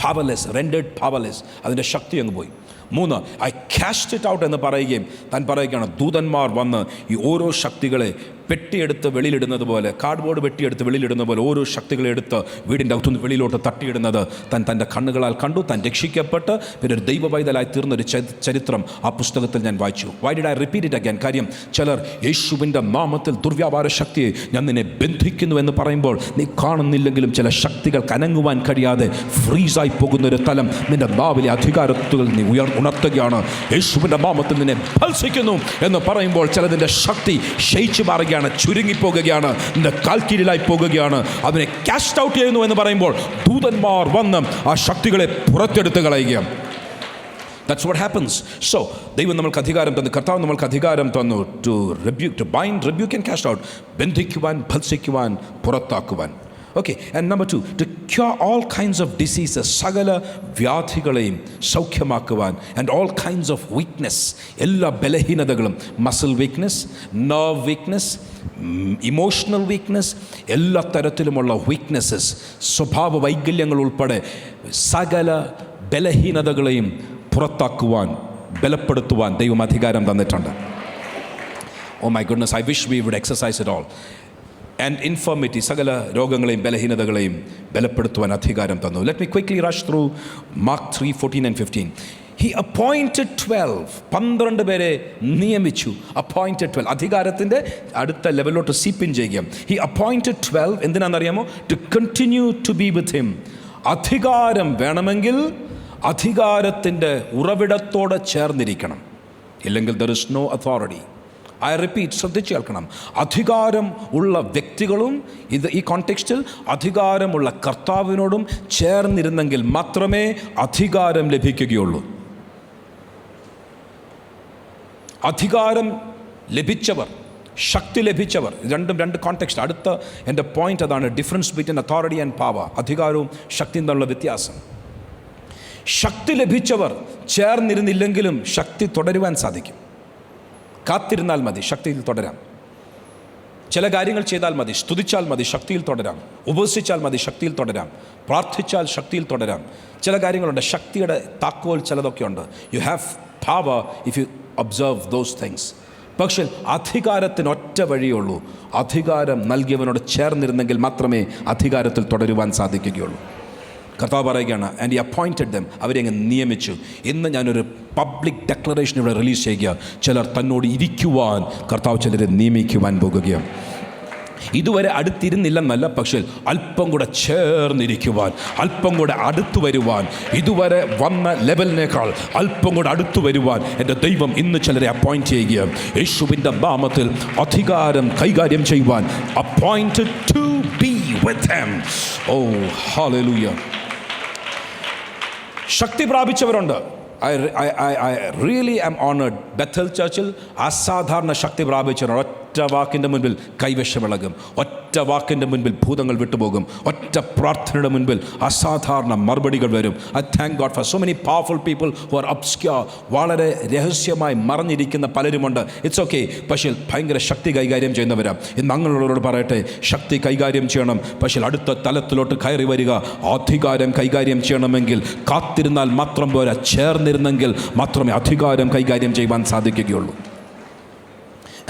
powerless, rendered powerless, അതിൻ്റെ ശക്തി അങ്ങ് പോയി. 3, ഐ കാസ്റ്റ് ഇറ്റ് ഔട്ട് എന്ന് പറയുകയും താൻ പറയുകയാണ്, ദൂതന്മാർ വന്ന് ഈ ഓരോ ശക്തികളെ പെട്ടിയെടുത്ത് വെളിയിലിടുന്നത് പോലെ, കാർഡ്ബോർഡ് പെട്ടിയെടുത്ത് വെളിയിലിടുന്ന പോലെ ഓരോ ശക്തികളെ എടുത്ത് വീടിൻ്റെ അകത്തുനിന്ന് വെളിയിലോട്ട് തട്ടിയിടുന്നത് താൻ തൻ്റെ കണ്ണുകളാൽ കണ്ടു. താൻ രക്ഷിക്കപ്പെട്ട് പിന്നെ ഒരു ദൈവവൈതലായി തീർന്നൊരു ചരിത്രം ആ പുസ്തകത്തിൽ ഞാൻ വായിച്ചു. Why did I repeat it again? കാര്യം ചിലർ യേശുവിൻ്റെ നാമത്തിൽ ദുർവ്യാപാര ശക്തിയെ ഞാൻ നിന്നെ ബന്ധിക്കുന്നു എന്ന് പറയുമ്പോൾ നീ കാണുന്നില്ലെങ്കിലും ചില ശക്തികൾക്ക് അനങ്ങുവാൻ കഴിയാതെ ഫ്രീസായി പോകുന്നൊരു തലം നിൻ്റെ നാവിലെ അധികാരത്തുകൾ നീ ഉണർത്തുകയാണ്. യേശുവിൻ്റെ നാമത്തിൽ നിന്നെ ഭത്സിക്കുന്നു എന്ന് പറയുമ്പോൾ ചിലതിൻ്റെ ശക്തി ക്ഷയിച്ചു മാറുകയാണ്, ചുരുങ്ങിപ്പോകുകയാണ്, നിന്റെ കാൽക്കീഴിലായി പോകുകയാണ്. അതിനെ കാസ്റ്റ് ഔട്ട് ചെയ്യുന്നു എന്ന് പറയുമ്പോൾ ദൂതന്മാർ വന്ന് ആ ശക്തികളെ പുറത്തെടുത്ത് കളയുകയാണ്. That's what happens. So ദൈവം നമ്മൾക്ക് അധികാരം തന്നു, കർത്താവ് നമ്മൾക്ക് അധികാരം തന്നു, to rebuke, to bind, rebuke and cast out, ബന്ധിക്കുവാൻ, ഭത്സിക്കുവാൻ, പുറത്താക്കുവാൻ. Okay, and number 2, to cure all kinds of diseases, സകല വ്യാധികളെയും സൗഖ്യമാക്കുവാൻ, and all kinds of weakness, എല്ലാ ബലഹീനതകളും, muscle weakness, nerve weakness, emotional weakness, എല്ലാ തരത്തിലുമുള്ള വീക്ക്നെസ്സസ്, സ്വഭാവ വൈകല്യങ്ങൾ ഉൾപ്പെടെ സകല ബലഹീനതകളെയും പുറത്താക്കുവാൻ, ബലപ്പെടുത്തുവാൻ ദൈവം അധികാരം തന്നിട്ടുണ്ട്. Oh my goodness, I wish we would exercise it all. And infirmity, സകല രോഗങ്ങളെയും ബലഹീനതകളെയും ബലപ്പെടുത്തുവാൻ അധികാരം തന്നു. Let me quickly rush through Mark 3:14 and 15. He appointed 12 പേരെ നിയമിച്ചു. Appointed 12, അധികാരത്തിൻ്റെ അടുത്ത ലെവലിലോട്ട് സീപ്പിൻ ചെയ്യുക. He appointed 12, എന്തിനാണെന്നറിയാമോ? To continue to be with him. അധികാരം വേണമെങ്കിൽ അധികാരത്തിൻ്റെ ഉറവിടത്തോടെ ചേർന്നിരിക്കണം, ഇല്ലെങ്കിൽ there is no authority. I repeat, ശ്രദ്ധിച്ച് കേൾക്കണം. അധികാരം ഉള്ള വ്യക്തികളും ഈ കോണ്ടെക്സ്റ്റിൽ അധികാരമുള്ള കർത്താവിനോടും ചേർന്നിരുന്നെങ്കിൽ മാത്രമേ അധികാരം ലഭിക്കുകയുള്ളൂ. അധികാരം ലഭിച്ചവർ, ശക്തി ലഭിച്ചവർ, രണ്ട് കോണ്ടെക്സ്റ്റ്. അടുത്ത എൻ്റെ പോയിന്റ് അതാണ്, difference between authority and power. അധികാരവും ശക്തിയും തമ്മിലുള്ള വ്യത്യാസം. ശക്തി ലഭിച്ചവർ ചേർന്നിരുന്നില്ലെങ്കിലും ശക്തി തുടരുവാൻ സാധിക്കും. കാത്തിരുന്നാൽ മതി, ശക്തിയിൽ തുടരാം. ചില കാര്യങ്ങൾ ചെയ്താൽ മതി, സ്തുതിച്ചാൽ മതി, ശക്തിയിൽ തുടരാം. ഉപവസിച്ചാൽ മതി, ശക്തിയിൽ തുടരാം. പ്രാർത്ഥിച്ചാൽ ശക്തിയിൽ തുടരാം. ചില കാര്യങ്ങളുണ്ട്, ശക്തിയുടെ താക്കോൽ ചിലതൊക്കെയുണ്ട്. You have power if you observe those things. പക്ഷേ അധികാരത്തിന് ഒറ്റ വഴിയുള്ളൂ, അധികാരം നൽകിയവനോട് ചേർന്നിരുന്നെങ്കിൽ മാത്രമേ അധികാരത്തിൽ തുടരുവാൻ സാധിക്കുകയുള്ളൂ. കർത്താവ് പറയുകയാണ്, ആൻഡ് ഹി അപ്പോയിൻറ്റഡ് ദം, അവരെ അങ്ങ് നിയമിച്ചു. ഇന്ന് ഞാനൊരു പബ്ലിക് ഡെക്ലറേഷൻ ഇവിടെ റിലീസ് ചെയ്യുക. ചിലർ തന്നോട് ഇരിക്കുവാൻ കർത്താവ് ചിലരെ നിയമിക്കുവാൻ പോകുകയാണ്. ഇതുവരെ അടുത്തിരുന്നില്ലെന്നല്ല, പക്ഷേ അല്പം കൂടെ ചേർന്നിരിക്കുവാൻ, അല്പം കൂടെ അടുത്തു വരുവാൻ, ഇതുവരെ വന്ന ലെവലിനേക്കാൾ അല്പം കൂടെ അടുത്തു വരുവാൻ എൻ്റെ ദൈവം ഇന്ന് ചിലരെ അപ്പോയിൻറ്റ് ചെയ്യുകയാണ്. യേശുവിൻ്റെ നാമത്തിൽ അധികാരം കൈകാര്യം ചെയ്യുവാൻ, appointed to be with him. Oh hallelujah. ശക്തി പ്രാപിച്ചവരുണ്ട്. I really am honored. ബethel ചർച്ചിൽ അസാധാരണ ശക്തി പ്രാപിച്ചവർ. ഒറ്റ വാക്കിൻ്റെ മുൻപിൽ കൈവശമിളകും, ഒറ്റ വാക്കിൻ്റെ മുൻപിൽ ഭൂതങ്ങൾ വിട്ടുപോകും, ഒറ്റ പ്രാർത്ഥനയുടെ മുൻപിൽ അസാധാരണ മറുപടികൾ വരും. I thank God for so many powerful people who are obscure. വളരെ രഹസ്യമായി മറഞ്ഞിരിക്കുന്ന പലരുമുണ്ട്. ഇറ്റ്സ് ഓക്കെ, പക്ഷേ ഭയങ്കര ശക്തി കൈകാര്യം ചെയ്യുന്നവരാണ്. ഇന്ന് അങ്ങനെയുള്ളവരോട് പറയട്ടെ, ശക്തി കൈകാര്യം ചെയ്യണം, പക്ഷേ അടുത്ത തലത്തിലോട്ട് കയറി വരിക. അധികാരം കൈകാര്യം ചെയ്യണമെങ്കിൽ കാത്തിരുന്നാൽ മാത്രം പോരാ, ചേർന്നിരുന്നെങ്കിൽ മാത്രമേ അധികാരം കൈകാര്യം ചെയ്യുവാൻ സാധിക്കുകയുള്ളൂ.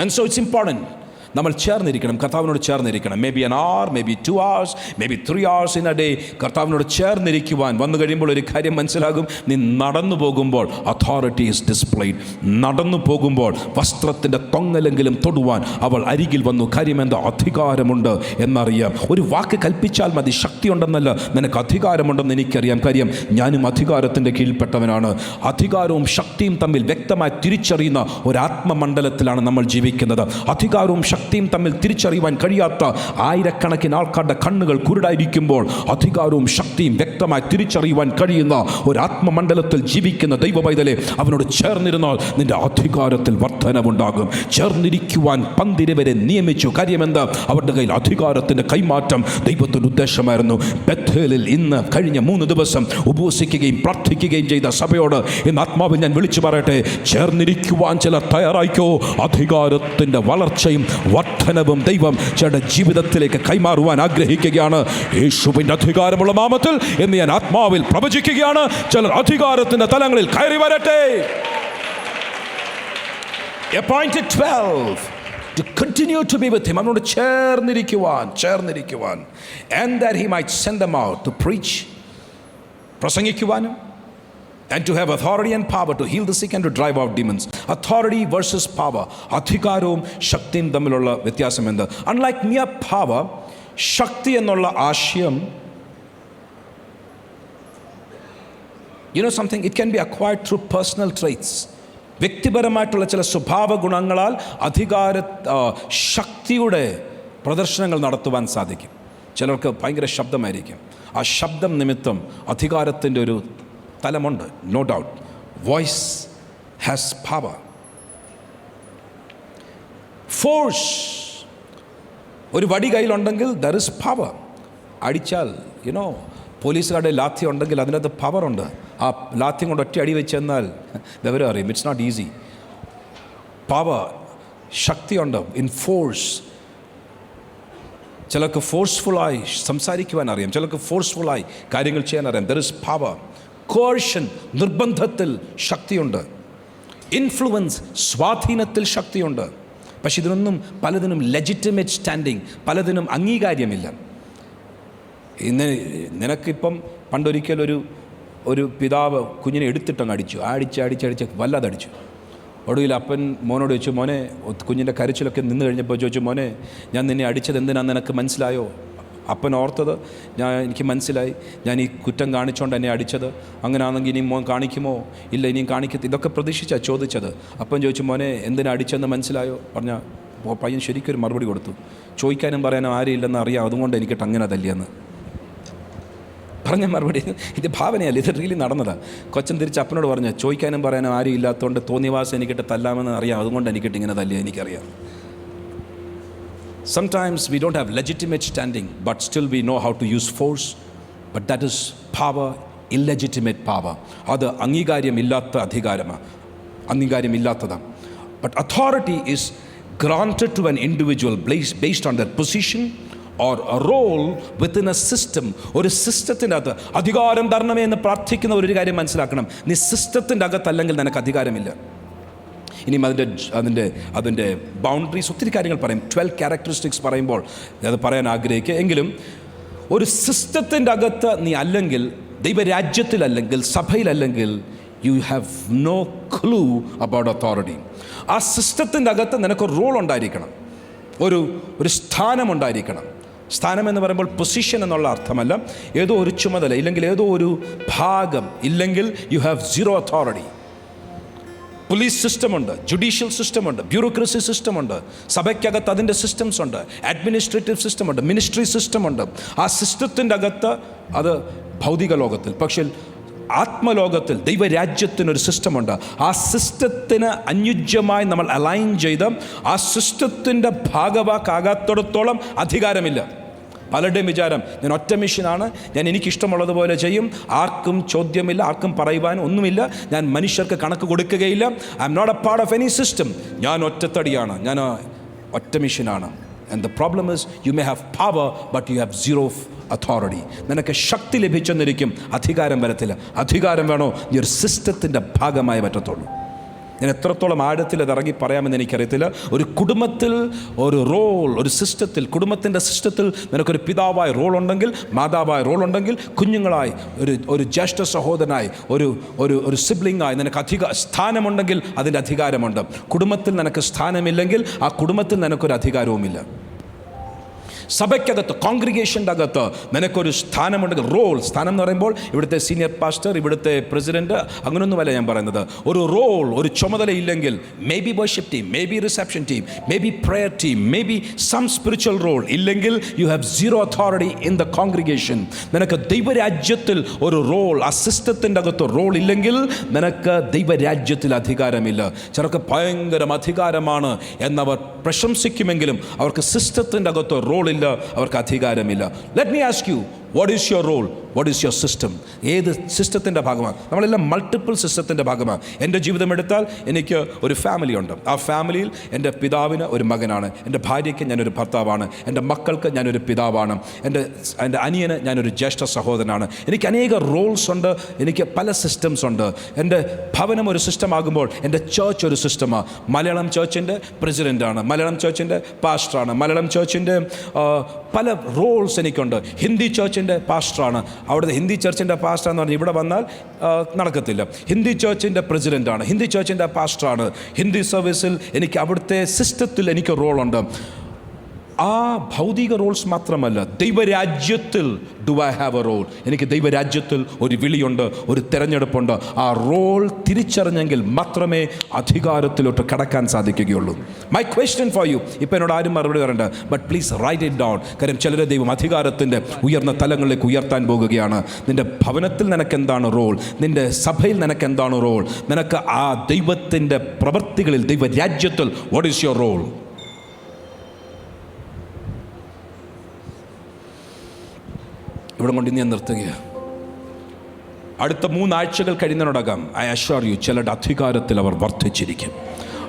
And so it's important. നമ്മൾ ചേർന്നിരിക്കണം, കർത്താവിനോട് ചേർന്നിരിക്കണം. May be an hour, may be 2 hours, may be 3 hours in a day. കർത്താവിനോട് ചേർന്നിരിക്കുവാൻ വന്നു കഴിയുമ്പോൾ ഒരു കാര്യം മനസ്സിലാകും. നീ നടന്നു പോകുമ്പോൾ അതോറിറ്റി ഈസ് ഡിസ്പ്ലേഡ്. നടന്നു പോകുമ്പോൾ വസ്ത്രത്തിൻ്റെ തൊങ്ങലെങ്കിലും തൊടുവാൻ അവൾ അരികിൽ വന്നു. കാര്യം എന്താ? അധികാരമുണ്ട് എന്നറിയാം. ഒരു വാക്ക് കൽപ്പിച്ചാൽ മതി, ശക്തി ഉണ്ടെന്നല്ല, നിനക്ക് അധികാരമുണ്ടെന്ന് എനിക്കറിയാം. കാര്യം ഞാനും അധികാരത്തിൻ്റെ കീഴ്പ്പെട്ടവനാണ്. അധികാരവും ശക്തിയും തമ്മിൽ വ്യക്തമായി തിരിച്ചറിയുന്ന ഒരു ആത്മമണ്ഡലത്തിലാണ് നമ്മൾ ജീവിക്കുന്നത്. അധികാരവും ശക്തി ശക്തിയും തമ്മിൽ തിരിച്ചറിയുവാൻ കഴിയാത്ത ആയിരക്കണക്കിന് ആൾക്കാരുടെ കണ്ണുകൾ കുരുടായിരിക്കുമ്പോൾ അധികാരവും ശക്തിയും വ്യക്തമായി തിരിച്ചറിയുവാൻ കഴിയുന്ന ഒരു ആത്മമണ്ഡലത്തിൽ ജീവിക്കുന്ന ദൈവ പൈതലെ, അവനോട് ചേർന്നിരുന്നാൽ നിന്റെ അധികാരത്തിൽ വർധനവുണ്ടാകും. ചേർന്നിരിക്കുവാൻ 12 പേരെ നിയമിച്ചു. കാര്യമെന്താ? അവരുടെ കയ്യിൽ അധികാരത്തിൻ്റെ കൈമാറ്റം ദൈവത്തിൻ്റെ ഉദ്ദേശമായിരുന്നു. ബethേലിൽ ഇന്ന് കഴിഞ്ഞ 3 ദിവസം ഉപവസിക്കുകയും പ്രാർത്ഥിക്കുകയും ചെയ്ത സഭയോട് ഇന്ന് ആത്മാവിൽ ഞാൻ വിളിച്ചു പറയട്ടെ, ചേർന്നിരിക്കുവാൻ ചിലർ തയ്യാറായിക്കോ. അധികാരത്തിൻ്റെ വളർച്ചയും വർധനവും ദൈവം ചിലരുടെ ജീവിതത്തിലേക്ക് കൈമാറുവാൻ ആഗ്രഹിക്കുകയാണ്. യേശുവിൻ്റെ അധികാരമുള്ള നാമത്തിൽ എന്ന് ഞാൻ ആത്മാവിൽ പ്രവചിക്കുകയാണ്. ചിലർ അധികാരത്തിൻ്റെ തലങ്ങളിൽ കയറി വരട്ടെ. Appointed 12 to continue to be with him. അവനോട് ചേർന്നിരിക്കുവാൻ and that he might send them out to preach, പ്രസംഗിക്കുവാനും, and to have authority and power to heal the sick and to drive out demons. Authority versus power. അധികാരവും ശക്തിയും തമ്മിലുള്ള വ്യത്യാസം എന്ത്? Unlike mere power, ശക്തി എന്നുള്ള ആശയം, you know something, it can be acquired through personal traits. വ്യക്തിപരമായിട്ടുള്ള ചില സ്വഭാവ ഗുണങ്ങളാൽ ശക്തിയുടെ പ്രദർശനങ്ങൾ നടത്തുവാൻ സാധിക്കും. ചിലർക്ക് ഭയങ്കര ശബ്ദമായിരിക്കും. ആ ശബ്ദം നിമിത്തം അധികാരത്തിൻ്റെ ഒരു തലമുണ്ട്. No doubt, voice has power. Force, ഒരു വടി കയ്യിലുണ്ടെങ്കിൽ ദർ ഇസ് പവർ. അടിച്ചാൽ യുനോ, പോലീസുകാരുടെ ലാത്തി ഉണ്ടെങ്കിൽ അതിനകത്ത് പവറുണ്ട്. ആ ലാത്തി കൊണ്ട് ഒറ്റ അടി വെച്ചെന്നാൽ വിവരം അറിയും. It's not easy. പവർ, ശക്തിയുണ്ട് ഇൻ ഫോഴ്സ്. ചിലർക്ക് ഫോഴ്സ്ഫുള്ളായി സംസാരിക്കുവാൻ അറിയാം, ചിലർക്ക് ഫോഴ്സ്ഫുള്ളായി കാര്യങ്ങൾ ചെയ്യാൻ അറിയാം. There is power. കോർഷൻ, നിർബന്ധത്തിൽ ശക്തിയുണ്ട്. ഇൻഫ്ലുവൻസ്, സ്വാധീനത്തിൽ ശക്തിയുണ്ട്. പക്ഷെ ഇതിനൊന്നും പലതിനും ലെജിറ്റിമേറ്റ് സ്റ്റാൻഡിങ്, പലതിനും അംഗീകാര്യമില്ല. ഇന്ന് നിനക്കിപ്പം പണ്ടൊരിക്കൽ ഒരു പിതാവ് കുഞ്ഞിനെ എടുത്തിട്ടങ്ങ് അടിച്ച് വല്ലാതെ അടിച്ചു. ഒടുവിൽ അപ്പൻ മോനോട് ചോദിച്ചു, മോനെ, കുഞ്ഞിൻ്റെ കരച്ചിലൊക്കെ നിന്ന് കഴിഞ്ഞപ്പോൾ ചോദിച്ചു, മോനെ, ഞാൻ നിന്നെ അടിച്ചത് എന്തിനാന്ന് നിനക്ക് മനസ്സിലായോ? അപ്പൻ ഓർത്തത്, എനിക്ക് മനസ്സിലായി, ഞാൻ ഈ കുറ്റം കാണിച്ചുകൊണ്ട് എന്നെ അടിച്ചത്. അങ്ങനെയാണെങ്കിൽ ഇനിയും മോൻ കാണിക്കുമോ? ഇല്ല, ഇനിയും കാണിക്കത്തില്ല. ഇതൊക്കെ പ്രതീക്ഷിച്ചാണ് ചോദിച്ചത്. അപ്പൻ ചോദിച്ചു, മോനെ, എന്തിനാ അടിച്ചെന്ന് മനസ്സിലായോ? പറഞ്ഞാൽ പയ്യൻ ശരിക്കൊരു മറുപടി കൊടുത്തു. ചോദിക്കാനും പറയാനും ആരും ഇല്ലെന്ന് അറിയാം, അതുകൊണ്ട് എനിക്കിട്ട് അങ്ങനെ തല്ലിയെന്ന് പറഞ്ഞ മറുപടി. ഇത് ഭാവനയല്ല, ഇത് റിയലി നടന്നതാണ്. കൊച്ചൻ തിരിച്ച് അപ്പനോട് പറഞ്ഞു, ചോദിക്കാനും പറയാനും ആരും ഇല്ലാത്തതുകൊണ്ട് തോന്നിവാസം എനിക്കിട്ട് തല്ലാമെന്ന് അറിയാം, അതുകൊണ്ട് എനിക്കിട്ട് ഇങ്ങനെ തല്ലിയ എനിക്കറിയാം. Sometimes we don't have legitimate standing, but still we know how to use force. But that is power, illegitimate power. അത് അംഗീകാരമില്ലാത്ത അധികാരമാണ്, അംഗീകാരമില്ലാത്തതാണ്. But authority is granted to an individual based on their position or a role within a system. ഒരു സിസ്റ്റത്തിൻ്റെ അകത്ത് അധികാരം തരണമേ എന്ന് പ്രാർത്ഥിക്കുന്ന ഒരു കാര്യം മനസ്സിലാക്കണം, നീ സിസ്റ്റത്തിൻ്റെ അകത്തല്ലെങ്കിൽ നിനക്ക് അധികാരമില്ല. ഇനിയും അതിൻ്റെ ബൗണ്ടറീസ്, ഒത്തിരി കാര്യങ്ങൾ പറയും. 12 ക്യാരക്ടറിസ്റ്റിക്സ് പറയുമ്പോൾ അത് പറയാൻ ആഗ്രഹിക്കുക. എങ്കിലും ഒരു സിസ്റ്റത്തിൻ്റെ അകത്ത് നീ അല്ലെങ്കിൽ, ദൈവരാജ്യത്തിലല്ലെങ്കിൽ, സഭയിലല്ലെങ്കിൽ, you have no clue about authority. ആ സിസ്റ്റത്തിൻ്റെ അകത്ത് നിനക്കൊരു റോൾ ഉണ്ടായിരിക്കണം, ഒരു സ്ഥാനമുണ്ടായിരിക്കണം. സ്ഥാനം എന്ന് പറയുമ്പോൾ പൊസിഷൻ എന്നുള്ള അർത്ഥമല്ല, ഏതോ ഒരു ചുമതല ഇല്ലെങ്കിൽ ഏതോ ഒരു ഭാഗം ഇല്ലെങ്കിൽ you have zero authority. Police സിസ്റ്റമുണ്ട്, ജുഡീഷ്യൽ സിസ്റ്റമുണ്ട്, ബ്യൂറോക്രസി സിസ്റ്റമുണ്ട്, സഭയ്ക്കകത്ത് അതിൻ്റെ സിസ്റ്റംസ് ഉണ്ട്, അഡ്മിനിസ്ട്രേറ്റീവ് സിസ്റ്റമുണ്ട്, മിനിസ്ട്രി സിസ്റ്റമുണ്ട്. ആ സിസ്റ്റത്തിൻ്റെ അകത്ത് അത് ഭൗതിക ലോകത്തിൽ. പക്ഷേ ആത്മലോകത്തിൽ ദൈവരാജ്യത്തിനൊരു സിസ്റ്റമുണ്ട്. ആ സിസ്റ്റത്തിന് അനുയോജ്യമായി നമ്മൾ അലൈൻ ചെയ്ത് ആ സിസ്റ്റത്തിൻ്റെ ഭാഗവാക്കാകാത്തിടത്തോളം അധികാരമില്ല. പലരുടെയും വിചാരം, ഞാൻ ഒറ്റ മിഷനാണ്, ഞാൻ എനിക്കിഷ്ടമുള്ളതുപോലെ ചെയ്യും, ആർക്കും ചോദ്യമില്ല, ആർക്കും പറയുവാനും ഒന്നുമില്ല, ഞാൻ മനുഷ്യർക്ക് കണക്ക് കൊടുക്കുകയില്ല. I'm not a part of any system. ഞാൻ ഒറ്റത്തടിയാണ്, ഞാൻ ഒറ്റ മിഷനാണ്. And the problem is you may have power but you have zero authority. നിനക്ക് ശക്തി ലഭിച്ചെന്നിരിക്കും, അധികാരം വരത്തില്ല. അധികാരം വേണോ, നീ ഒരു സിസ്റ്റത്തിൻ്റെ ഭാഗമായി പറ്റത്തുള്ളൂ. ഞാൻ എത്രത്തോളം ആഴത്തിൽ അത് ഇറങ്ങി പറയാമെന്ന് എനിക്കറിയത്തില്ല. ഒരു കുടുംബത്തിൽ ഒരു റോൾ, ഒരു സിസ്റ്റത്തിൽ, കുടുംബത്തിൻ്റെ സിസ്റ്റത്തിൽ നിനക്കൊരു പിതാവായ റോളുണ്ടെങ്കിൽ, മാതാവായ റോളുണ്ടെങ്കിൽ, കുഞ്ഞുങ്ങളായി ഒരു ജ്യേഷ്ഠ സഹോദരനായി, ഒരു സിബ്ലിങ്ങായി നിനക്ക് സ്ഥാനമുണ്ടെങ്കിൽ അതിൻ്റെ അധികാരമുണ്ട്. കുടുംബത്തിൽ നിനക്ക് സ്ഥാനമില്ലെങ്കിൽ ആ കുടുംബത്തിൽ നിനക്കൊരു അധികാരവുമില്ല. സഭയ്ക്കകത്ത്, കോൺഗ്രിഗേഷൻ്റെ അകത്ത് നിനക്കൊരു സ്ഥാനമുണ്ടെങ്കിൽ, സ്ഥാനം എന്ന് പറയുമ്പോൾ ഇവിടുത്തെ സീനിയർ പാസ്റ്റർ, ഇവിടുത്തെ പ്രസിഡന്റ്, അങ്ങനെയൊന്നുമല്ല ഞാൻ പറയുന്നത്. ഒരു റോൾ, ഒരു ചുമതല ഇല്ലെങ്കിൽ, may be worship team, may be reception team, may be prayer team, may be some spiritual role ഇല്ലെങ്കിൽ, you have zero authority in the congregation. നിനക്ക് ദൈവരാജ്യത്തിൽ ഒരു റോൾ, ആ സിസ്റ്റത്തിൻ്റെ അകത്ത് റോൾ ഇല്ലെങ്കിൽ നിനക്ക് ദൈവരാജ്യത്തിൽ അധികാരമില്ല. ചിലർക്ക് ഭയങ്കര അധികാരമാണ് എന്നവർ പ്രശംസിക്കുമെങ്കിലും അവർക്ക് സിസ്റ്റത്തിൻ്റെ അകത്ത് റോളില്ല, അവർക്ക് അധികാരമില്ല. Let me ask you, what is your role? What is your system? ഏത് സിസ്റ്റത്തിൻ്റെ ഭാഗമാണ്? നമ്മളെല്ലാം മൾട്ടിപ്പിൾ സിസ്റ്റത്തിൻ്റെ ഭാഗമാണ്. എൻ്റെ ജീവിതം എടുത്താൽ എനിക്ക് ഒരു ഫാമിലി ഉണ്ട്. ആ ഫാമിലിയിൽ എൻ്റെ പിതാവിന് ഒരു മകനാണ്, എൻ്റെ ഭാര്യയ്ക്ക് ഞാനൊരു ഭർത്താവാണ്, എൻ്റെ മക്കൾക്ക് ഞാനൊരു പിതാവാണ്, എൻ്റെ അനിയന് ഞാനൊരു ജ്യേഷ്ഠ സഹോദരനാണ്. എനിക്ക് അനേക റോൾസ് ഉണ്ട്, എനിക്ക് പല സിസ്റ്റംസ് ഉണ്ട്. എൻ്റെ ഭവനം ഒരു സിസ്റ്റമാകുമ്പോൾ എൻ്റെ ചേർച്ച് ഒരു സിസ്റ്റമാണ്. മലയാളം ചേർച്ചിൻ്റെ പ്രസിഡൻ്റാണ്, മലയാളം ചേർച്ചിൻ്റെ പാസ്റ്ററാണ്, മലയാളം ചേർച്ചിൻ്റെ പല റോൾസ് എനിക്കുണ്ട്. ഹിന്ദി ചേർച്ചിൻ്റെ പാസ്റ്ററാണ്. അവിടുത്തെ ഹിന്ദി ചർച്ചിൻ്റെ പാസ്റ്റർ എന്ന് പറഞ്ഞാൽ ഇവിടെ വന്നാൽ നടക്കത്തില്ല. ഹിന്ദി ചർച്ചിൻ്റെ പ്രസിഡൻ്റാണ്, ഹിന്ദി ചർച്ചിൻ്റെ പാസ്റ്ററാണ്. ഹിന്ദി സർവീസിൽ എനിക്ക് അവിടുത്തെ സിസ്റ്റത്തിൽ എനിക്ക് റോളുണ്ട്. ആ ഭൗതിക റോൾസ് മാത്രമല്ല, ദൈവരാജ്യത്തിൽ do I have a role? എനിക്ക് ദൈവരാജ്യത്തിൽ ഒരു വിളിയുണ്ട്, ഒരു തിരഞ്ഞെടുപ്പുണ്ട്. ആ റോൾ തിരിച്ചറിഞ്ഞെങ്കിൽ മാത്രമേ അധികാരത്തിലോട്ട് കടക്കാൻ സാധിക്കുകയുള്ളൂ. മൈ ക്വസ്റ്റ്യൻ ഫോർ യു, ഇപ്പം എന്നോട് ആരും മറുപടി പറയണ്ട, but please write it down. കാര്യം ചിലരെ ദൈവം അധികാരത്തിൻ്റെ ഉയർന്ന തലങ്ങളിലേക്ക് ഉയർത്താൻ പോകുകയാണ്. നിൻ്റെ ഭവനത്തിൽ നിനക്ക് എന്താണ് റോൾ? നിൻ്റെ സഭയിൽ നിനക്ക് എന്താണ് റോൾ? നിനക്ക് ആ ദൈവത്തിൻ്റെ പ്രവൃത്തികളിൽ, ദൈവരാജ്യത്തിൽ വാട്ട് ഈസ് യുവർ റോൾ? ഇവിടെ കൊണ്ട് ഞാൻ നിർത്തുകയാണ്. അടുത്ത 3 ആഴ്ചകൾ കഴിയുന്നതിനോടകം ഐ അഷ്വർ യു, ചിലരുടെ അധികാരത്തിൽ അവർ വർദ്ധിച്ചിരിക്കും.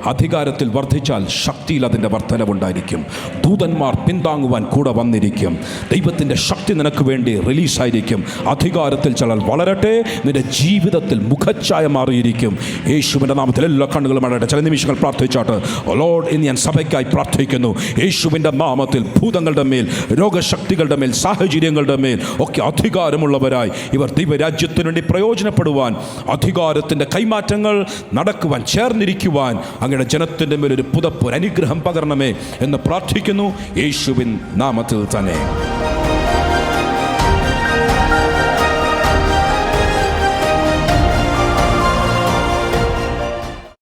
അധികാരത്തിൽ വർദ്ധിച്ചാൽ ശക്തിയിൽ അതിൻ്റെ വർധനവുണ്ടായിരിക്കും. ദൂതന്മാർ പിന്താങ്ങുവാൻ കൂടെ വന്നിരിക്കും. ദൈവത്തിൻ്റെ ശക്തി നിനക്ക് വേണ്ടി റിലീസായിരിക്കും. അധികാരത്തിൽ ചിലർ വളരട്ടെ. നിൻ്റെ ജീവിതത്തിൽ മുഖച്ഛായ മാറിയിരിക്കും. യേശുവിൻ്റെ നാമത്തിൽ എല്ലാ കണ്ണുകളും അടയട്ടെ. ചില നിമിഷങ്ങൾ പ്രാർത്ഥിച്ചാട്ട്. ലോർഡ്, ഇന്ന് ഞാൻ സഭയ്ക്കായി പ്രാർത്ഥിക്കുന്നു. യേശുവിൻ്റെ നാമത്തിൽ ഭൂതങ്ങളുടെ മേൽ, രോഗശക്തികളുടെ മേൽ, സാഹചര്യങ്ങളുടെ മേൽ ഒക്കെ അധികാരമുള്ളവരായി ഇവർ ദൈവരാജ്യത്തിനു വേണ്ടി പ്രയോജനപ്പെടുവാൻ, അധികാരത്തിൻ്റെ കൈമാറ്റങ്ങൾ നടക്കുവാൻ, ചേർന്നിരിക്കുവാൻ അങ്ങയുടെ ജനത്തിൻ്റെ മേലൊരു പുതപ്പ്, ഒരു അനുഗ്രഹം പകരണമേ എന്ന് പ്രാർത്ഥിക്കുന്നു യേശുവിൻ നാമത്തിൽ തന്നെ.